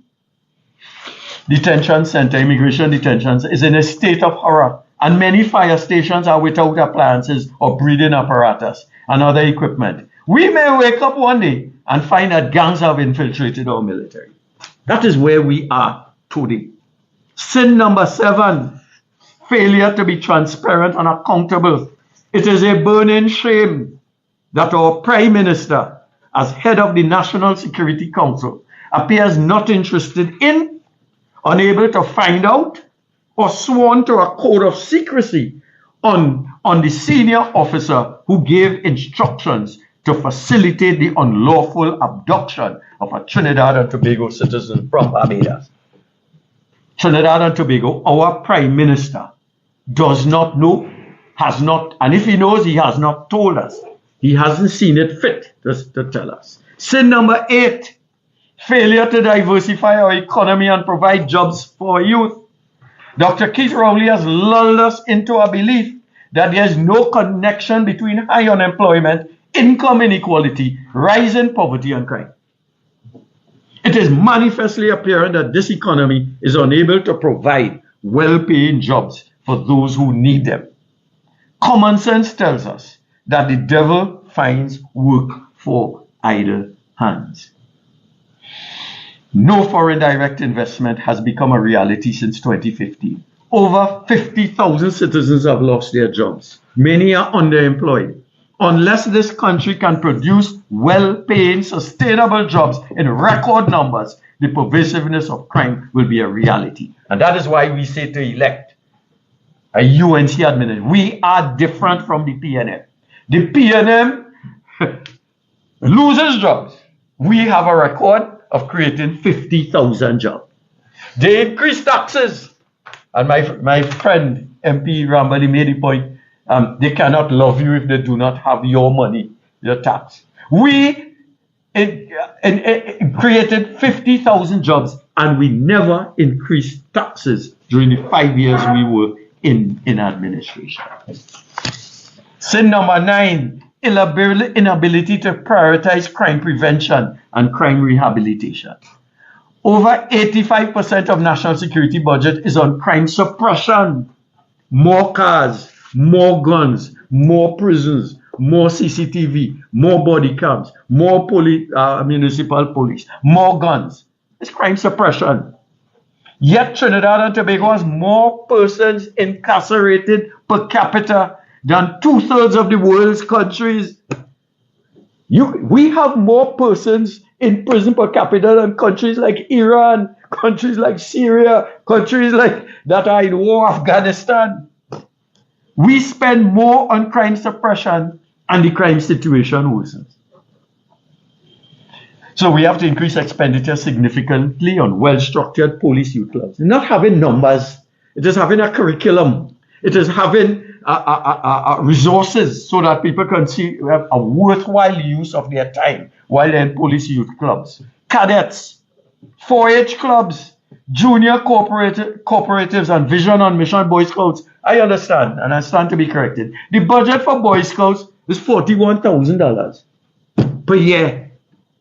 detention center, immigration detention, is in a state of horror, and many fire stations are without appliances or breathing apparatus and other equipment. We may wake up one day and find that gangs have infiltrated our military. That is where we are today. Sin number 7, failure to be transparent and accountable. It is a burning shame that our Prime Minister, as head of the National Security Council, appears not interested in, unable to find out, or sworn to a code of secrecy on the senior officer who gave instructions to facilitate the unlawful abduction of a Trinidad and Tobago citizen from Barbados. Trinidad and Tobago, our Prime Minister, does not know, has not, and if he knows, he has not told us. He hasn't seen it fit to tell us. Sin number 8, failure to diversify our economy and provide jobs for our youth. Dr. Keith Rowley has lulled us into a belief that there is no connection between high unemployment, income inequality, rising poverty, and crime. It is manifestly apparent that this economy is unable to provide well-paying jobs for those who need them. Common sense tells us that the devil finds work for idle hands. No foreign direct investment has become a reality since 2015. Over 50,000 citizens have lost their jobs. Many are underemployed. Unless this country can produce well-paying, sustainable jobs in record numbers, the pervasiveness of crime will be a reality. And that is why we say to elect a UNC administrator. We are different from the PNM. The PNM loses jobs. We have a record of creating 50,000 jobs. They increase taxes. And my friend MP Rambally made the point, they cannot love you if they do not have your money, your tax. We created 50,000 jobs and we never increased taxes during the 5 years we were in administration. Sin number 9, inability to prioritize crime prevention and crime rehabilitation. Over 85% of national security budget is on crime suppression. More cars, more guns, more prisons, more CCTV, more body cams, more municipal police, more guns. It's crime suppression. Yet Trinidad and Tobago has more persons incarcerated per capita than 2/3 of the world's countries. We have more persons in prison per capita than countries like Iran, countries like Syria, countries like that are in war, Afghanistan. We spend more on crime suppression and the crime situation worsens. So we have to increase expenditure significantly on well-structured police youth clubs. Not having numbers, it is having a curriculum. It is having resources so that people can see a worthwhile use of their time while they're in police youth clubs. Cadets, 4-H clubs, junior cooperatives, and Vision on Mission Boy Scouts. I understand, and I stand to be corrected. The budget for Boy Scouts is $41,000 per year.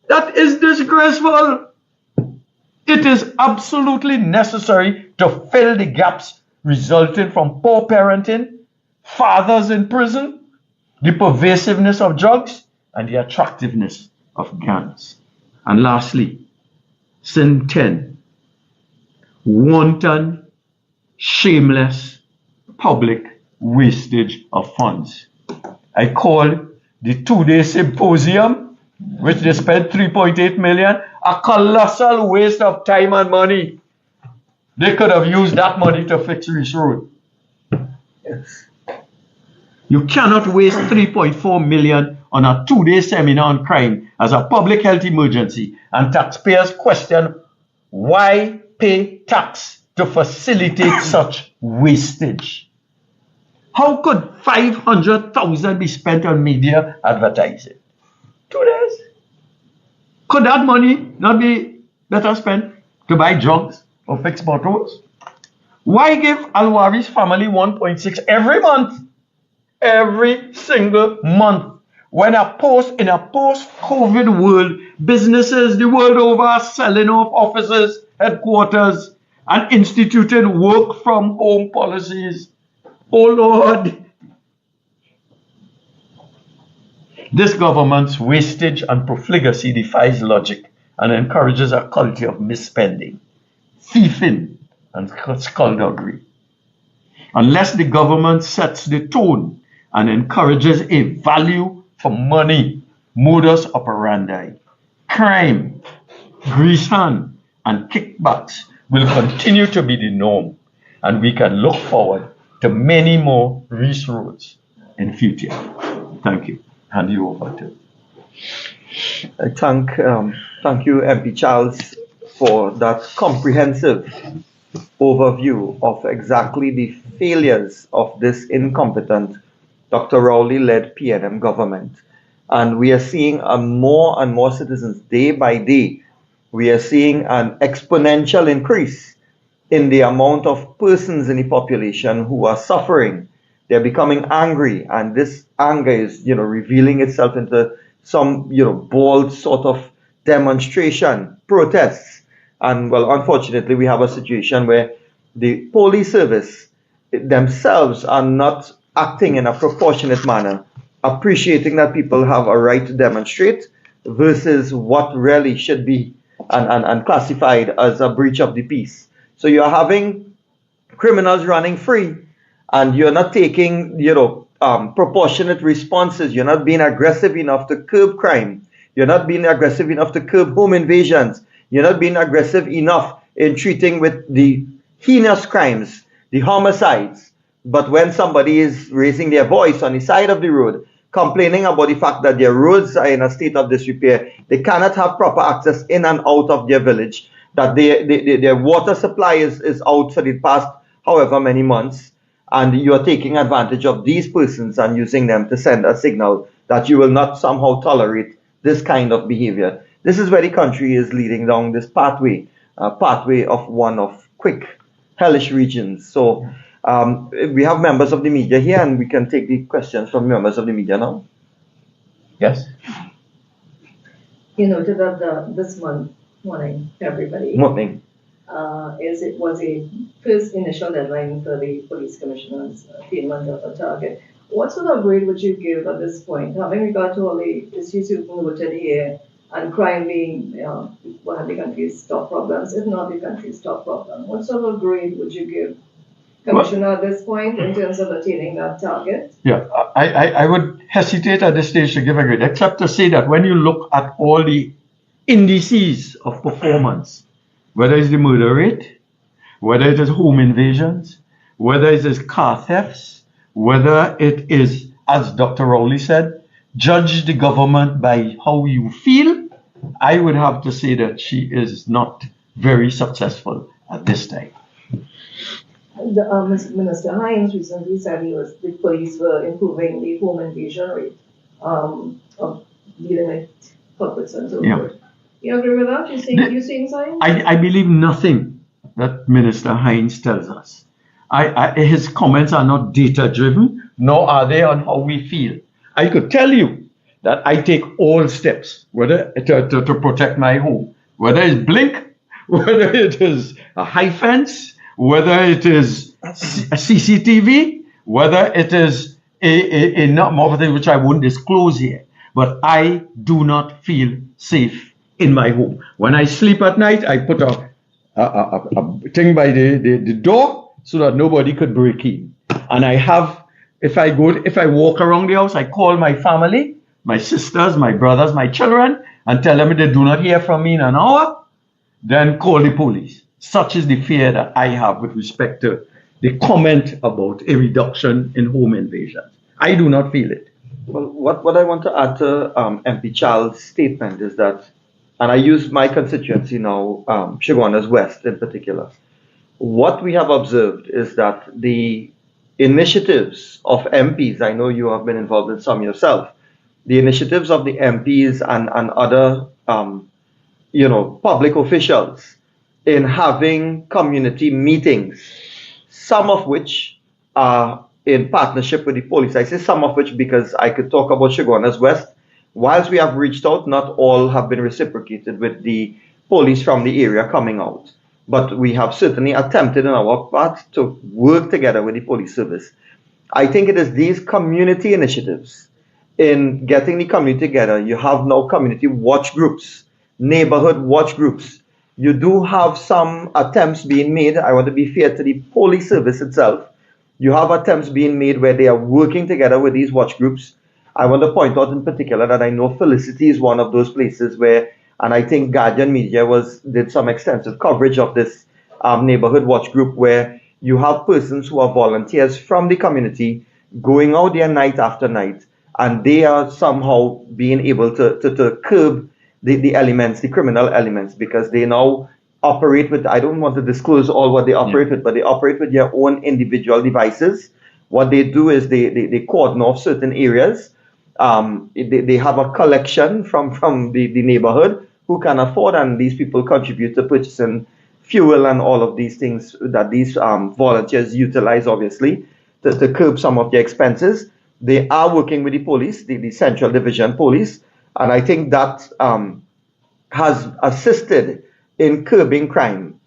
That is disgraceful. It is absolutely necessary to fill the gaps resulting from poor parenting, fathers in prison, the pervasiveness of drugs, and the attractiveness of gangs. And lastly, sin 10, wanton, shameless, public wastage of funds. I call the 2-day symposium, which they spent $3.8 million, a colossal waste of time and money. They could have used that money to fix Reach Road. Yes. You cannot waste $3.4 million on a 2-day seminar on crime as a public health emergency, and taxpayers question why pay tax to facilitate such wastage. How could $500,000 be spent on media advertising? 2 days. Could that money not be better spent to buy drugs or fix potholes? Why give Alwari's family 1.6 every month? Every single month. When in a post-COVID world, businesses the world over are selling off offices, headquarters, and instituting work from home policies. Oh Lord. This government's wastage and profligacy defies logic and encourages a culture of misspending, thieving, and skullduggery. Unless the government sets the tone and encourages a value for money, modus operandi, crime, grease hand, and kickbacks will continue to be the norm, and we can look forward to many more Reach Roads in future. Thank you. Hand you over to. I thank you, MP Charles, for that comprehensive overview of exactly the failures of this incompetent Dr. Rowley-led PNM government. And we are seeing more and more citizens day by day. We are seeing an exponential increase in the amount of persons in the population who are suffering. They're becoming angry, and this anger is, revealing itself into some, bold sort of demonstration, protests. And well, unfortunately, we have a situation where the police service themselves are not acting in a proportionate manner, appreciating that people have a right to demonstrate versus what really should be and classified as a breach of the peace. So you're having criminals running free, and you're not taking, proportionate responses. You're not being aggressive enough to curb crime. You're not being aggressive enough to curb home invasions. You're not being aggressive enough in treating with the heinous crimes, the homicides. But when somebody is raising their voice on the side of the road, complaining about the fact that their roads are in a state of disrepair, they cannot have proper access in and out of their village, that their water supply is out for the past however many months, and you are taking advantage of these persons and using them to send a signal that you will not somehow tolerate this kind of behavior. This is where the country is leading down this pathway of one of quick, hellish regions. So we have members of the media here, and we can take the questions from members of the media now. Yes? You noted that this month Morning, everybody. Morning. It was a first initial deadline for the police commissioner's attainment of a target. What sort of grade would you give at this point, having regard to all the issues you've noted here and crime being one of the country's top problems, if not the country's top problem? What sort of grade would you give Commissioner at this point in terms of attaining that target? Yeah, I would hesitate at this stage to give a grade, except to say that when you look at all the indices of performance, whether it's the murder rate, whether it is home invasions, whether it is car thefts, whether it is, as Dr. Rowley said, judge the government by how you feel, I would have to say that she is not very successful at this time. Minister Hines recently said the police were improving the home invasion rate of dealing with culprits and so forth. You agree with that? You seeing signs? I believe nothing that Minister Hines tells us. His comments are not data driven, nor are they on how we feel. I could tell you that I take all steps, whether to protect my home, whether it's blink, whether it is a high fence, whether it is a CCTV, whether it is a number of things which I won't disclose here. But I do not feel safe in my home. When I sleep at night, I put a thing by the door so that nobody could break in. And I have, if I walk around the house, I call my family, my sisters, my brothers, my children, and tell them if they do not hear from me in an hour, then call the police. Such is the fear that I have with respect to the comment about a reduction in home invasions. I do not feel it. Well, what I want to add to MP Charles' statement is that, and I use my constituency now, Chaguanas West in particular, what we have observed is that the initiatives of MPs, I know you have been involved in some yourself, the initiatives of the MPs and other public officials in having community meetings, some of which are in partnership with the police. I say some of which because I could talk about Chaguanas West. Whilst we have reached out, not all have been reciprocated with the police from the area coming out. But we have certainly attempted on our part to work together with the police service. I think it is these community initiatives in getting the community together. You have now community watch groups, neighborhood watch groups. You do have some attempts being made. I want to be fair to the police service itself. You have attempts being made where they are working together with these watch groups. I want to point out in particular that I know Felicity is one of those places where, and I think Guardian Media did some extensive coverage of this neighborhood watch group where you have persons who are volunteers from the community going out there night after night, and they are somehow being able to curb the elements, the criminal elements, because they now operate with, I don't want to disclose all what they operate with, but they operate with their own individual devices. What they do is they cordon off certain areas. They have a collection from the neighborhood who can afford, and these people contribute to purchasing fuel and all of these things that these volunteers utilize, obviously, to curb some of their expenses. They are working with the police, the Central Division Police, and I think that has assisted in curbing crime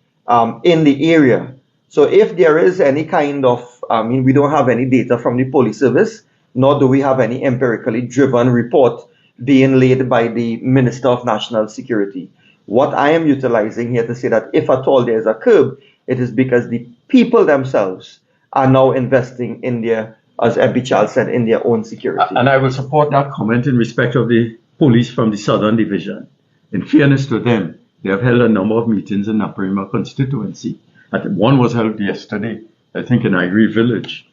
in the area. So if there is any kind of, we don't have any data from the police service, nor do we have any empirically driven report being laid by the Minister of National Security. What I am utilizing here to say that if at all there is a curb, it is because the people themselves are now investing in their, as MP Charles said, in their own security. And I will support that comment in respect of the police from the Southern Division. In fairness to them, they have held a number of meetings in Naparima constituency. One was held yesterday, I think in Ivory Village,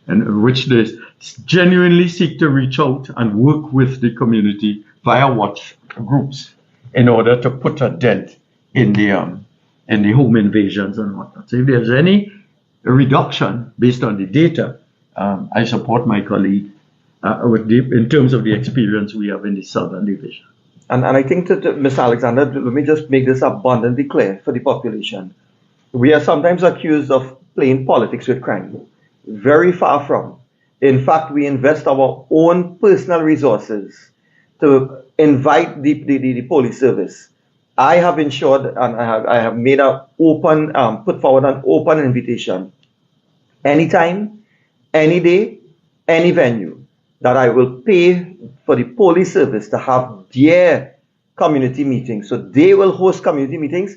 in which they genuinely seek to reach out and work with the community via watch groups in order to put a dent in the home invasions and whatnot. So if there's any reduction based on the data, I support my colleague in terms of the experience we have in the Southern Division. And I think to Ms. Alexander, let me just make this abundantly clear for the population. We are sometimes accused of playing politics with crime. Very far from. In fact, we invest our own personal resources to invite the police service I have ensured and I have made a open, put forward an open invitation anytime, any day, any venue, that I will pay for the police service to have their community meetings. So they will host community meetings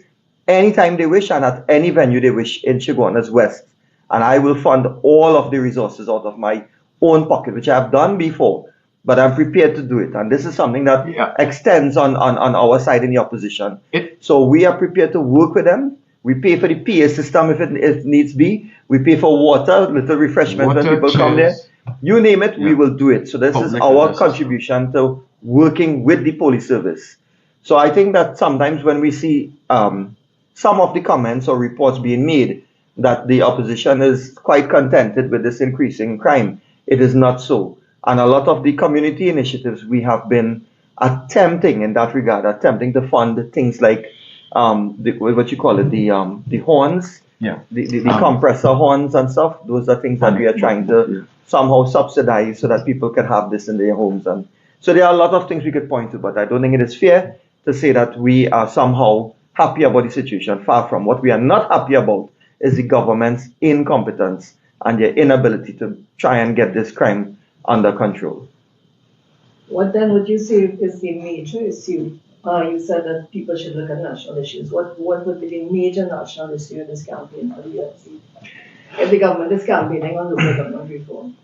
anytime they wish and at any venue they wish in Chaguanas West. And I will fund all of the resources out of my own pocket, which I have done before, but I'm prepared to do it. And this is something that extends on our side in the opposition. So we are prepared to work with them. We pay for the PA system if it needs be. We pay for water, little refreshment when people come there. You name it, we will do it. So this is our contribution to working with the police service. So I think that sometimes when we see some of the comments or reports being made that the opposition is quite contented with this increasing crime, it is not so. And a lot of the community initiatives we have been attempting in that regard, attempting to fund things like what you call it, the horns, the compressor horns and stuff. Those are things that we are trying to somehow subsidize so that people can have this in their homes. And so there are a lot of things we could point to, but I don't think it is fair to say that we are somehow happy about the situation. Far from. What we are not happy about is the government's incompetence and their inability to try and get this crime under control. What then would you say is the major issue? You said that people should look at national issues. What would be the major national issue in this campaign for the UFC? If the government is campaigning on local government reform?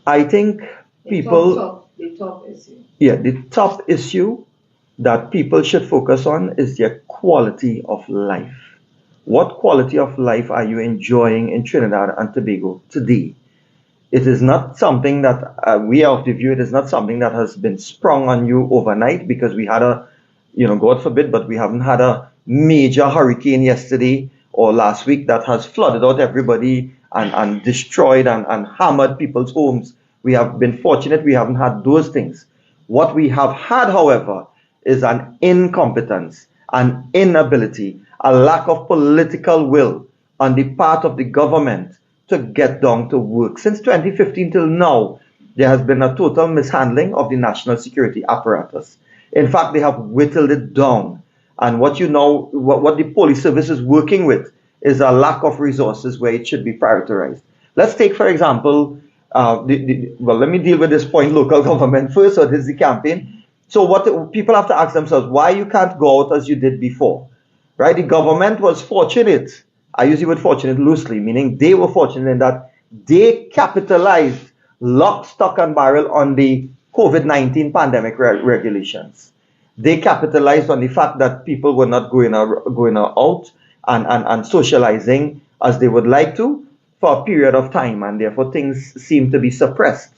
I think people... The top issue. Yeah, the top issue that people should focus on is their quality of life. What quality of life are you enjoying in Trinidad and Tobago today? It is not something that we are of the view, it is not something that has been sprung on you overnight because we had a, God forbid, but we haven't had a major hurricane yesterday or last week that has flooded out everybody and destroyed and hammered people's homes. We have been fortunate we haven't had those things. What we have had, however, is an incompetence, an inability, a lack of political will on the part of the government to get down to work. Since 2015 till now, there has been a total mishandling of the national security apparatus. In fact, they have whittled it down. And what the police service is working with is a lack of resources where it should be prioritized. Let's take, for example, let me deal with this point, local government first. So this is the campaign. So what people have to ask themselves, why you can't go out as you did before, right? The government was fortunate. I use the word fortunate loosely, meaning they were fortunate in that they capitalized lock, stock, and barrel on the COVID-19 pandemic regulations. They capitalized on the fact that people were not going out and socializing as they would like to for a period of time, and therefore things seemed to be suppressed.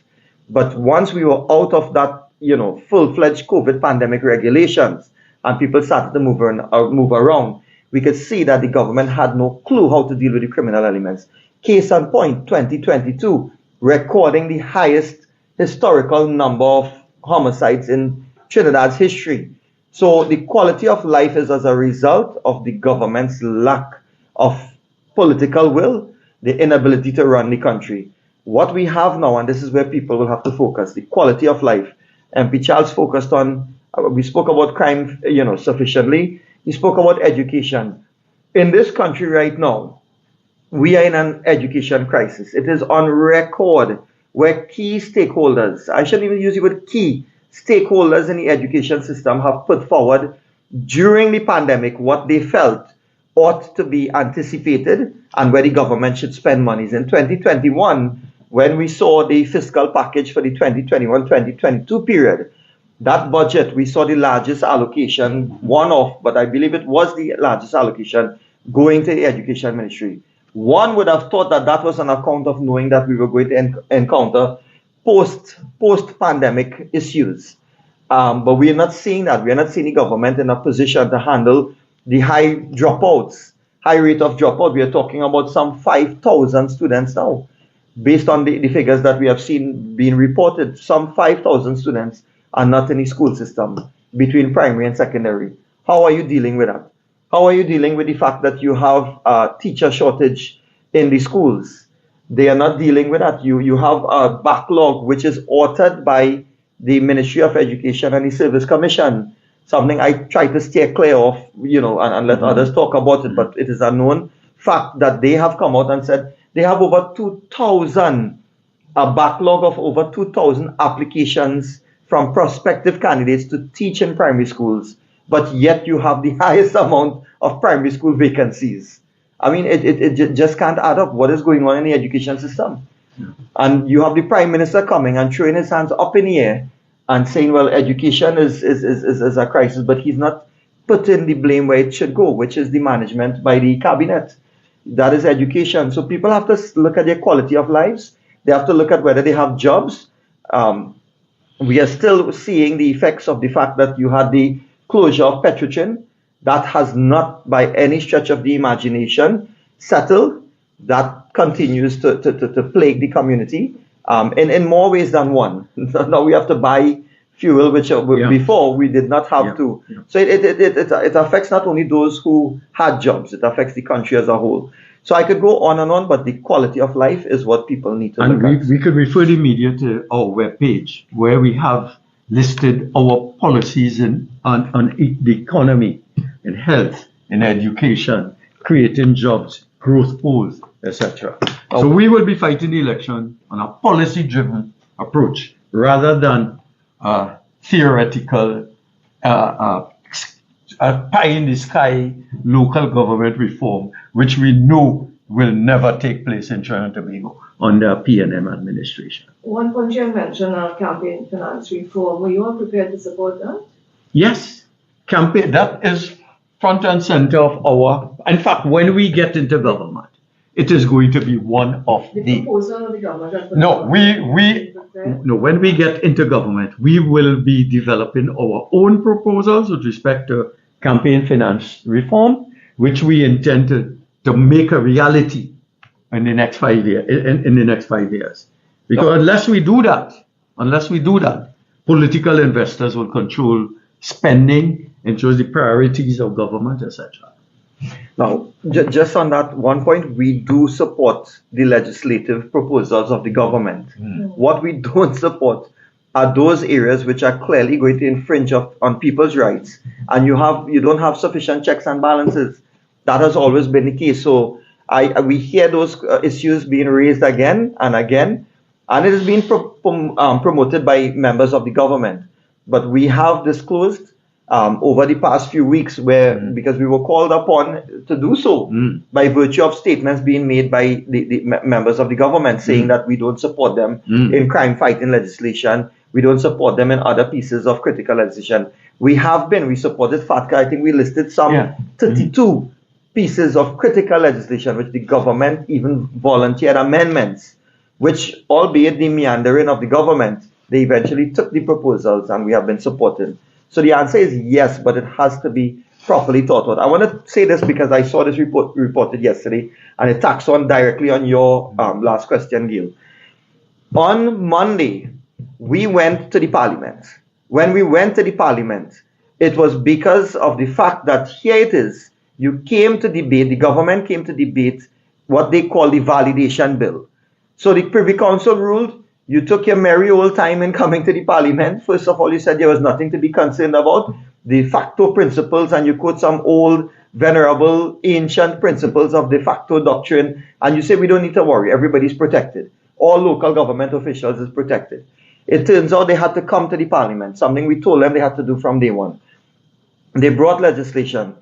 But once we were out of that, full-fledged COVID pandemic regulations, and people started to move around, we could see that the government had no clue how to deal with the criminal elements. Case in point, 2022, recording the highest historical number of homicides in Trinidad's history. So the quality of life is as a result of the government's lack of political will, the inability to run the country. What we have now, and this is where people will have to focus, the quality of life. MP Charles focused on, we spoke about crime, sufficiently. He spoke about education. In this country right now, we are in an education crisis. It is on record where key stakeholders, I shouldn't even use the word key, stakeholders in the education system have put forward during the pandemic what they felt ought to be anticipated and where the government should spend monies. In 2021, when we saw the fiscal package for the 2021-2022 period, that budget, we saw the largest allocation, one-off, but I believe it was the largest allocation going to the education ministry. One would have thought that that was on account of knowing that we were going to encounter post-pandemic issues. But we are not seeing that. We are not seeing the government in a position to handle the high dropouts, high rate of dropout. We are talking about some 5,000 students now. Based on the figures that we have seen being reported, some 5,000 students are not in the school system between primary and secondary. How are you dealing with that? How are you dealing with the fact that you have a teacher shortage in the schools? They are not dealing with that. You have a backlog which is authored by the Ministry of Education and the Service Commission. something I try to steer clear of, and let others talk about it. But it is a known fact that they have come out and said they have over 2,000, a backlog of over 2,000 applications from prospective candidates to teach in primary schools, but yet you have the highest amount of primary school vacancies. I mean, it just can't add up. What is going on in the education system? And you have the Prime Minister coming and throwing his hands up in the air and saying, well, education is a crisis, but he's not putting the blame where it should go, which is the management by the cabinet. That is education. So people have to look at their quality of lives. They have to look at whether they have jobs. We are still seeing the effects of the fact that you had the closure of Petrochin. That has not, by any stretch of the imagination, settled. That continues to plague the community in more ways than one. Now we have to buy fuel, which before we did not have to. So it affects not only those who had jobs, it affects the country as a whole. So I could go on and on, but the quality of life is what people need to look at. And we could refer the media to our webpage, where we have listed our policies on the economy, in health, in education, creating jobs, growth poles, etc. So we will be fighting the election on a policy-driven approach rather than theoretical, pie-in-the-sky local government reform, which we know will never take place in Trinidad and Tobago under PNM administration. One point you mentioned, campaign finance reform. Were you all prepared to support that? Yes, campaign. That is front and center of our. In fact, when we get into government, it is going to be one of the proposal of the government. No, when we get into government, we will be developing our own proposals with respect to campaign finance reform, which we intend to make a reality in the next 5 years. In the next 5 years, because unless we do that, political investors will control spending and choose the priorities of government, etc. Now, just on that one point, we do support the legislative proposals of the government. What we don't support are those areas which are clearly going to infringe on people's rights, and you don't have sufficient checks and balances. That has always been the case. So we hear those issues being raised again and again, and it is being promoted by members of the government. But we have disclosed over the past few weeks because we were called upon to do so by virtue of statements being made by the members of the government saying that we don't support them in crime fighting legislation, we don't support them in other pieces of critical legislation. We supported FATCA. I think we listed some 32 pieces of critical legislation which the government even volunteered amendments, which, albeit the meandering of the government, they eventually took the proposals and we have been supporting. So the answer is yes, but it has to be properly thought out. I want to say this because I saw this reported yesterday, and it tacks on directly on your last question, Gil. On Monday, we went to the parliament. When we went to the parliament, it was because of the fact that here it is, you came to debate, the government came to debate what they call the validation bill. So the Privy Council ruled, you took your merry old time in coming to the parliament. First of all, you said there was nothing to be concerned about, de facto principles, and you quote some old, venerable, ancient principles of de facto doctrine, and you say we don't need to worry, everybody's protected. All local government officials is protected. It turns out they had to come to the parliament, something we told them they had to do from day one. They brought legislation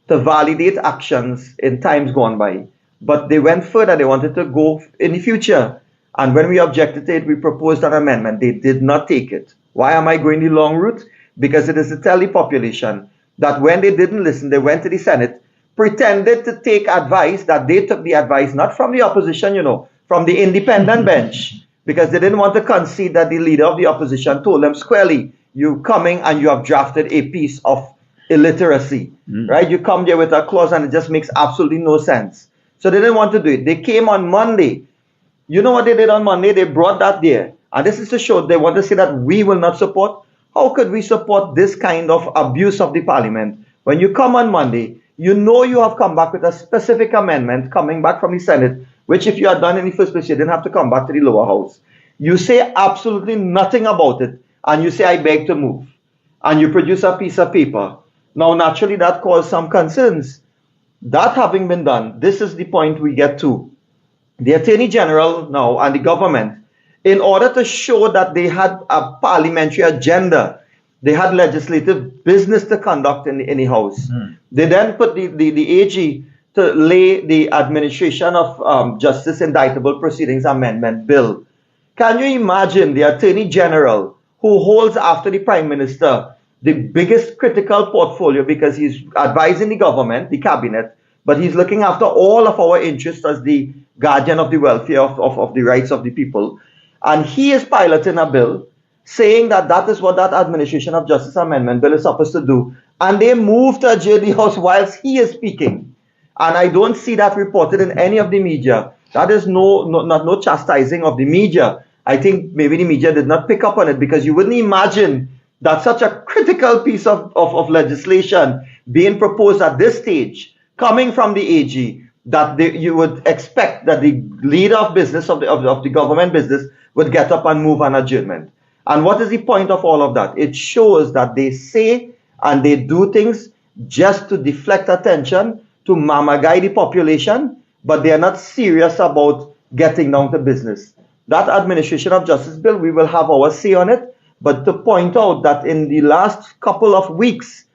to validate actions in times gone by, but they went further. They wanted to go in the future. And when we objected to it, we proposed an amendment. They did not take it. Why am I going the long route? Because it is to tell the population that when they didn't listen, they went to the Senate, pretended to take advice, that they took the advice not from the opposition, from the independent bench, because they didn't want to concede that the leader of the opposition told them squarely, you coming and you have drafted a piece of illiteracy, right? You come there with a clause and it just makes absolutely no sense. So they didn't want to do it. They came on Monday. You know what they did on Monday? They brought that there. And this is to show they want to say that we will not support. How could we support this kind of abuse of the parliament? When you come on Monday, you know you have come back with a specific amendment coming back from the Senate, which if you had done in the first place, you didn't have to come back to the lower house. You say absolutely nothing about it, and you say, I beg to move. and you produce a piece of paper. Now, naturally, that caused some concerns. That having been done, this is the point we get to. The Attorney General now and the government, in order to show that they had a parliamentary agenda, they had legislative business to conduct in the House. They then put the AG to lay the Administration of Justice Indictable Proceedings Amendment Bill. Can you imagine the Attorney General, who holds after the Prime Minister the biggest critical portfolio because he's advising the government, the cabinet, but he's looking after all of our interests as the guardian of the welfare of the rights of the people. And he is piloting a bill saying that that is what that Administration of Justice Amendment Bill is supposed to do. And they move to adjourn the House whilst he is speaking. And I don't see that reported in any of the media. That is no chastising of the media. I think maybe the media did not pick up on it because you wouldn't imagine that such a critical piece of legislation being proposed at this stage, coming from the AG, that you would expect that the leader of business, of the government business, would get up and move an adjournment. And what is the point of all of that? It shows that they say and they do things just to deflect attention, to mamagai the population, but they are not serious about getting down to business. That Administration of Justice Bill, we will have our say on it, but to point out that in the last couple of weeks,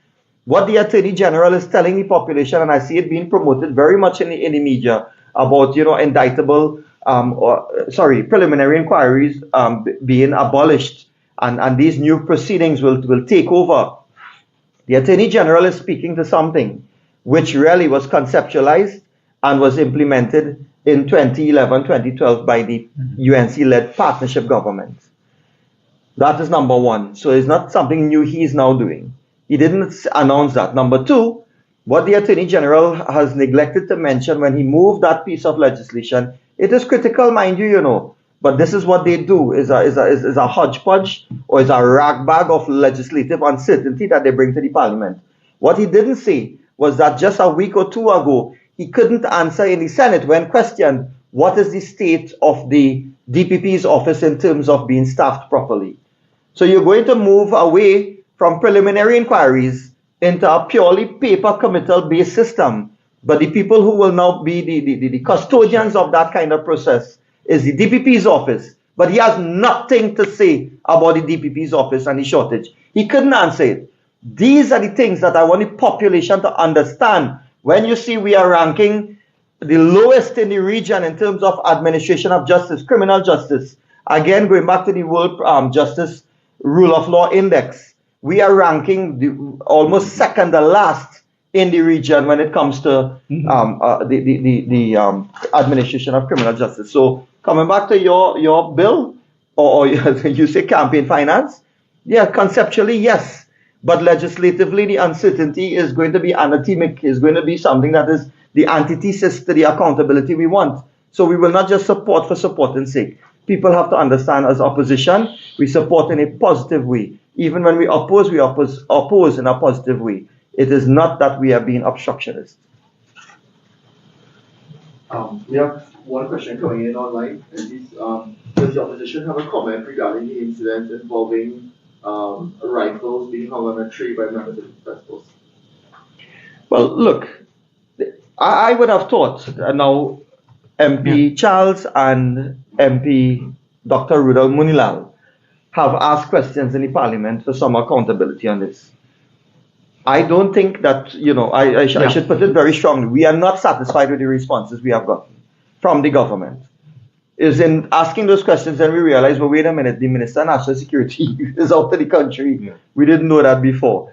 what the Attorney General is telling the population, and I see it being promoted very much in the media, about, indictable, preliminary inquiries being abolished, and these new proceedings will take over. The Attorney General is speaking to something which really was conceptualized and was implemented in 2011, 2012 by the UNC-led partnership government. That is number one. So it's not something new he is now doing. He didn't announce that. Number two, what the Attorney General has neglected to mention when he moved that piece of legislation, it is critical, mind you, but this is what they do, is a hodgepodge or is a ragbag of legislative uncertainty that they bring to the parliament. What he didn't say was that just a week or two ago, he couldn't answer in the Senate when questioned what is the state of the DPP's office in terms of being staffed properly. So you're going to move away from preliminary inquiries into a purely paper committal-based system. But the people who will now be the custodians of that kind of process is the DPP's office. But he has nothing to say about the DPP's office and the shortage. He couldn't answer it. These are the things that I want the population to understand. When you see we are ranking the lowest in the region in terms of administration of justice, criminal justice, again, going back to the World Justice Rule of Law Index, we are ranking almost second to last in the region when it comes to the administration of criminal justice. So coming back to your bill, or you say campaign finance, yeah, conceptually, yes. But legislatively, the uncertainty is going to be anathemic, is going to be something that is the antithesis to the accountability we want. So we will not just support for supporting's sake. People have to understand as opposition, we support in a positive way. Even when we oppose in a positive way. It is not that we are being obstructionist. We have one question coming in online. Does the opposition have a comment regarding the incident involving rifles being hung on a tree by members of the press force? Well, look, I would have thought now MP Charles and MP Dr. Rudolph Munilal have asked questions in the parliament for some accountability on this. I don't think that, I should put it very strongly. We are not satisfied with the responses we have gotten from the government. Is in asking those questions, then we realize, well, wait a minute, the Minister of National Security is out of the country. Yeah. We didn't know that before.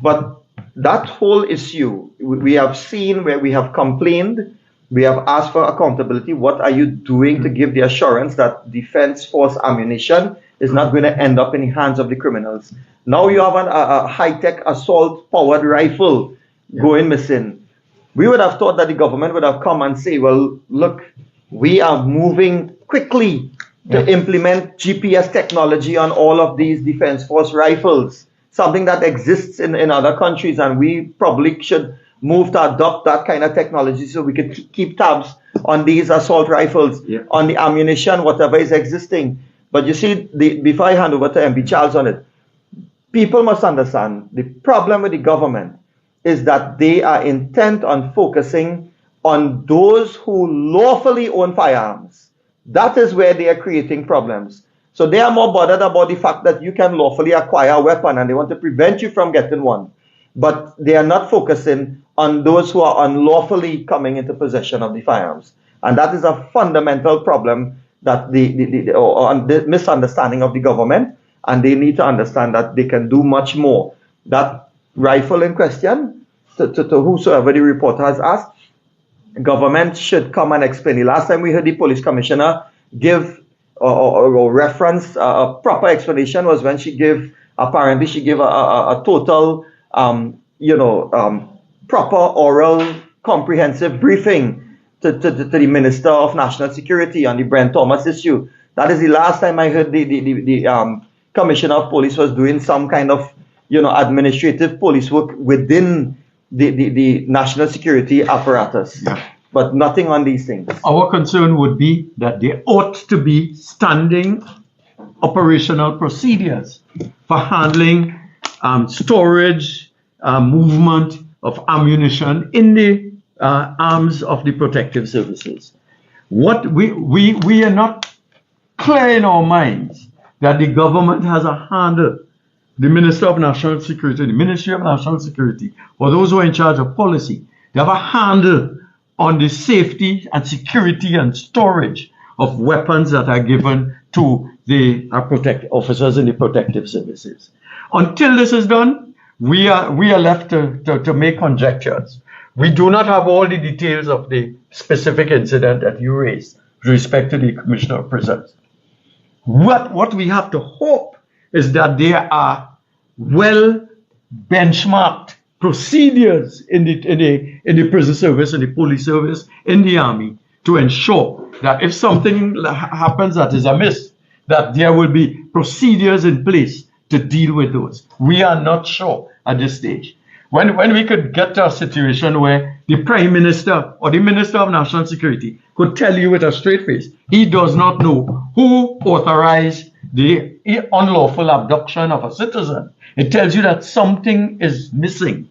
But that whole issue, we have seen where we have complained, we have asked for accountability. What are you doing to give the assurance that Defense Force ammunition is not going to end up in the hands of the criminals? Now you have a high-tech assault-powered rifle going missing. We would have thought that the government would have come and say, well, look, we are moving quickly to implement GPS technology on all of these Defense Force rifles, something that exists in other countries, and we probably should move to adopt that kind of technology so we can keep tabs on these assault rifles, on the ammunition, whatever is existing. But you see, before I hand over to MP Charles on it, people must understand the problem with the government is that they are intent on focusing on those who lawfully own firearms. That is where they are creating problems. So they are more bothered about the fact that you can lawfully acquire a weapon and they want to prevent you from getting one. But they are not focusing on those who are unlawfully coming into possession of the firearms. And that is a fundamental problem that the misunderstanding of the government, and they need to understand that they can do much more. That rifle in question, to whosoever the reporter has asked, government should come and explain. The last time we heard the police commissioner give or reference a proper explanation was when she gave, apparently she gave a total, proper oral comprehensive briefing to the Minister of National Security on the Brent Thomas issue. That is the last time I heard the Commissioner of Police was doing some kind of, administrative police work within the national security apparatus. Yeah. But nothing on these things. Our concern would be that there ought to be standing operational procedures for handling storage, movement of ammunition in the arms of the protective services. What we are not clear in our minds that the government has a handle, the Minister of National Security, the Ministry of National Security, or those who are in charge of policy, they have a handle on the safety and security and storage of weapons that are given to the officers in the protective services. Until this is done, we are left to make conjectures. We do not have all the details of the specific incident that you raised with respect to the Commissioner of Prisons. What we have to hope is that there are well benchmarked procedures in the prison service, in the police service, in the army, to ensure that if something happens that is amiss, that there will be procedures in place to deal with those. We are not sure at this stage. When we could get to a situation where the Prime Minister or the Minister of National Security could tell you with a straight face, he does not know who authorized the unlawful abduction of a citizen. It tells you that something is missing.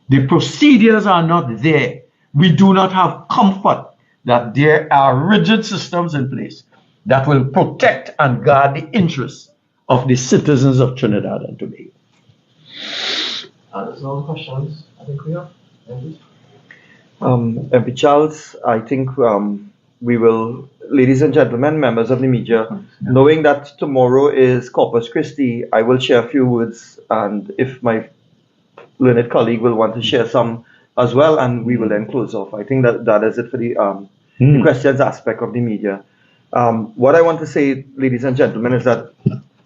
The procedures are not there. We do not have comfort that there are rigid systems in place that will protect and guard the interests of the citizens of Trinidad and Tobago. There's no questions. I think we have. MP Charles, I think we will, ladies and gentlemen, members of the media, knowing that tomorrow is Corpus Christi, I will share a few words, and if my learned colleague will want to share some as well, and we will then close off. I think that is it for the questions aspect of the media. What I want to say, ladies and gentlemen, is that,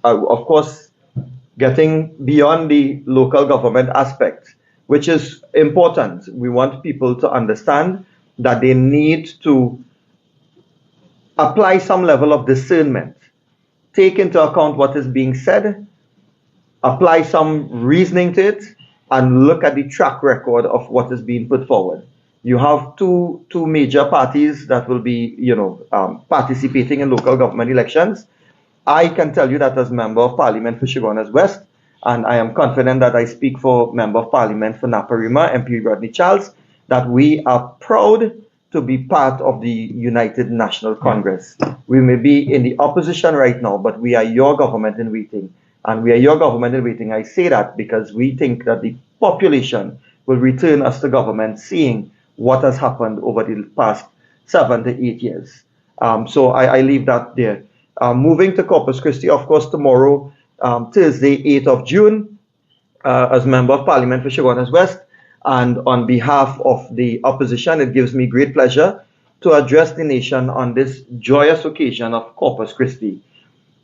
of course, getting beyond the local government aspect, which is important. We want people to understand that they need to apply some level of discernment, take into account what is being said, apply some reasoning to it, and look at the track record of what is being put forward. You have two major parties that will be, participating in local government elections. I can tell you that as Member of Parliament for Chaguanas West, and I am confident that I speak for Member of Parliament for Naparima, MP Rodney Charles, that we are proud to be part of the United National Congress. We may be in the opposition right now, but we are your government in waiting. And we are your government in waiting. I say that because we think that the population will return us to government seeing what has happened over the past 7 to 8 years. So I leave that there. Moving to Corpus Christi, of course, tomorrow, Thursday, 8th of June, as Member of Parliament for Chaguanas West, and on behalf of the opposition, it gives me great pleasure to address the nation on this joyous occasion of Corpus Christi.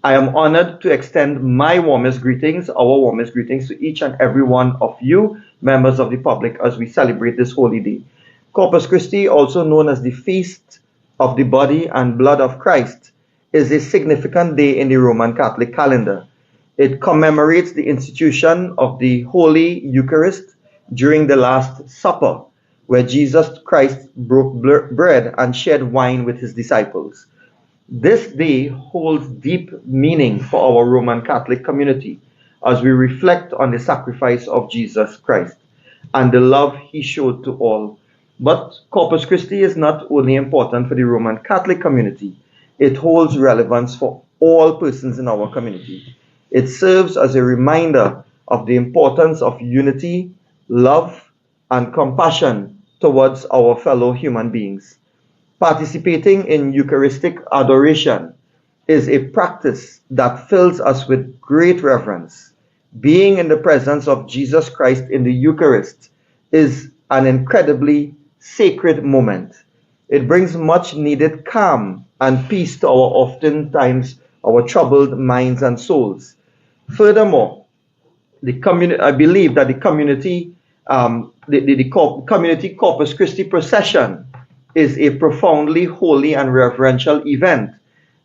I am honored to extend my warmest greetings, our warmest greetings to each and every one of you, members of the public, as we celebrate this holy day. Corpus Christi, also known as the Feast of the Body and Blood of Christ, is a significant day in the Roman Catholic calendar. It commemorates the institution of the Holy Eucharist during the Last Supper, where Jesus Christ broke bread and shared wine with his disciples. This day holds deep meaning for our Roman Catholic community, as we reflect on the sacrifice of Jesus Christ and the love he showed to all. But Corpus Christi is not only important for the Roman Catholic community, it holds relevance for all persons in our community. It serves as a reminder of the importance of unity, love, and compassion towards our fellow human beings. Participating in Eucharistic adoration is a practice that fills us with great reverence. Being in the presence of Jesus Christ in the Eucharist is an incredibly sacred moment. It brings much needed calm and peace to our troubled minds and souls. Furthermore, I believe that the community Corpus Christi procession is a profoundly holy and reverential event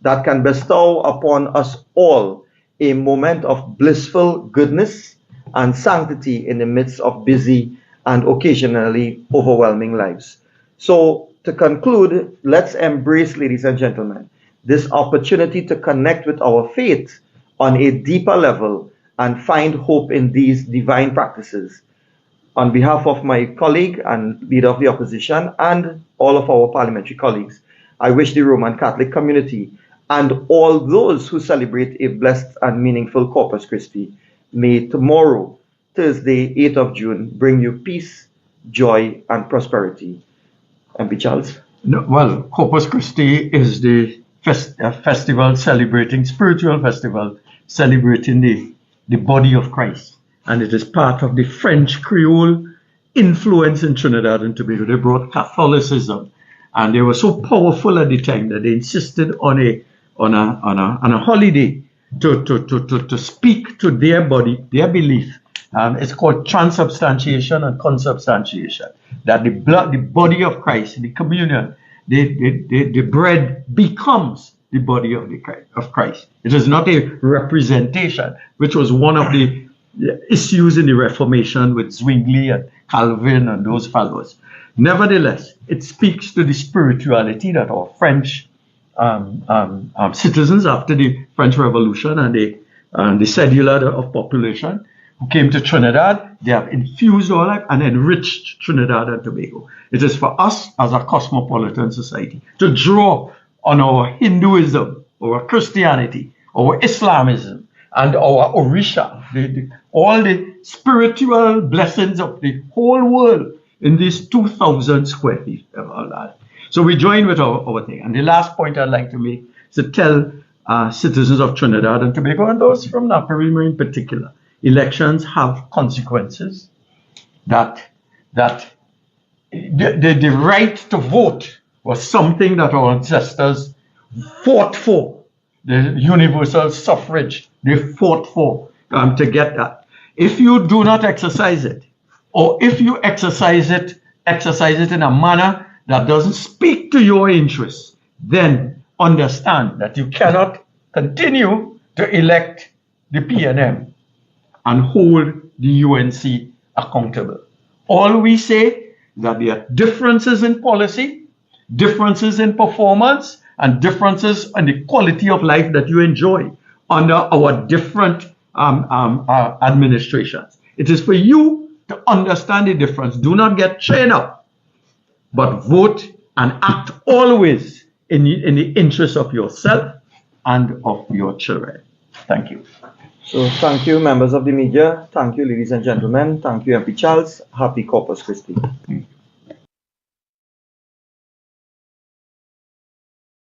that can bestow upon us all a moment of blissful goodness and sanctity in the midst of busy and occasionally overwhelming lives. So, to conclude, let's embrace, ladies and gentlemen, this opportunity to connect with our faith on a deeper level and find hope in these divine practices. On behalf of my colleague and leader of the opposition and all of our parliamentary colleagues, I wish the Roman Catholic community and all those who celebrate a blessed and meaningful Corpus Christi may tomorrow, Thursday, 8th of June, bring you peace, joy, and prosperity. MP Charles? No, well, Corpus Christi is the festival celebrating, spiritual festival celebrating the body of Christ. And it is part of the French Creole influence in Trinidad and Tobago. They brought Catholicism, and they were so powerful at the time that they insisted on a holiday to speak to their body, their belief. It's called transubstantiation and consubstantiation. That the body of Christ, the communion, the bread becomes the body of Christ. It is not a representation, which was one of the issues in the Reformation with Zwingli and Calvin and those fellows. Nevertheless, it speaks to the spirituality that our French citizens after the French Revolution and the cedula of population who came to Trinidad, they have infused all that and enriched Trinidad and Tobago. It is for us as a cosmopolitan society to draw on our Hinduism, our Christianity, our Islamism, and our Orisha, all the spiritual blessings of the whole world in these 2,000 square feet of our land. So we join with our thing. And the last point I'd like to make is to tell citizens of Trinidad and Tobago, and those from Naparima in particular, elections have consequences, that the right to vote was something that our ancestors fought for. The universal suffrage, they fought for to get that. If you do not exercise it, or if you exercise it in a manner that doesn't speak to your interests, then understand that you cannot continue to elect the PNM and hold the UNC accountable. All we say is that there are differences in policy, differences in performance, and differences in the quality of life that you enjoy under our different administrations. It is for you to understand the difference. Do not get chained up, but vote and act always in the interest of yourself and of your children. Thank you. So thank you, members of the media. Thank you, ladies and gentlemen. Thank you, MP Charles. Happy Corpus Christi.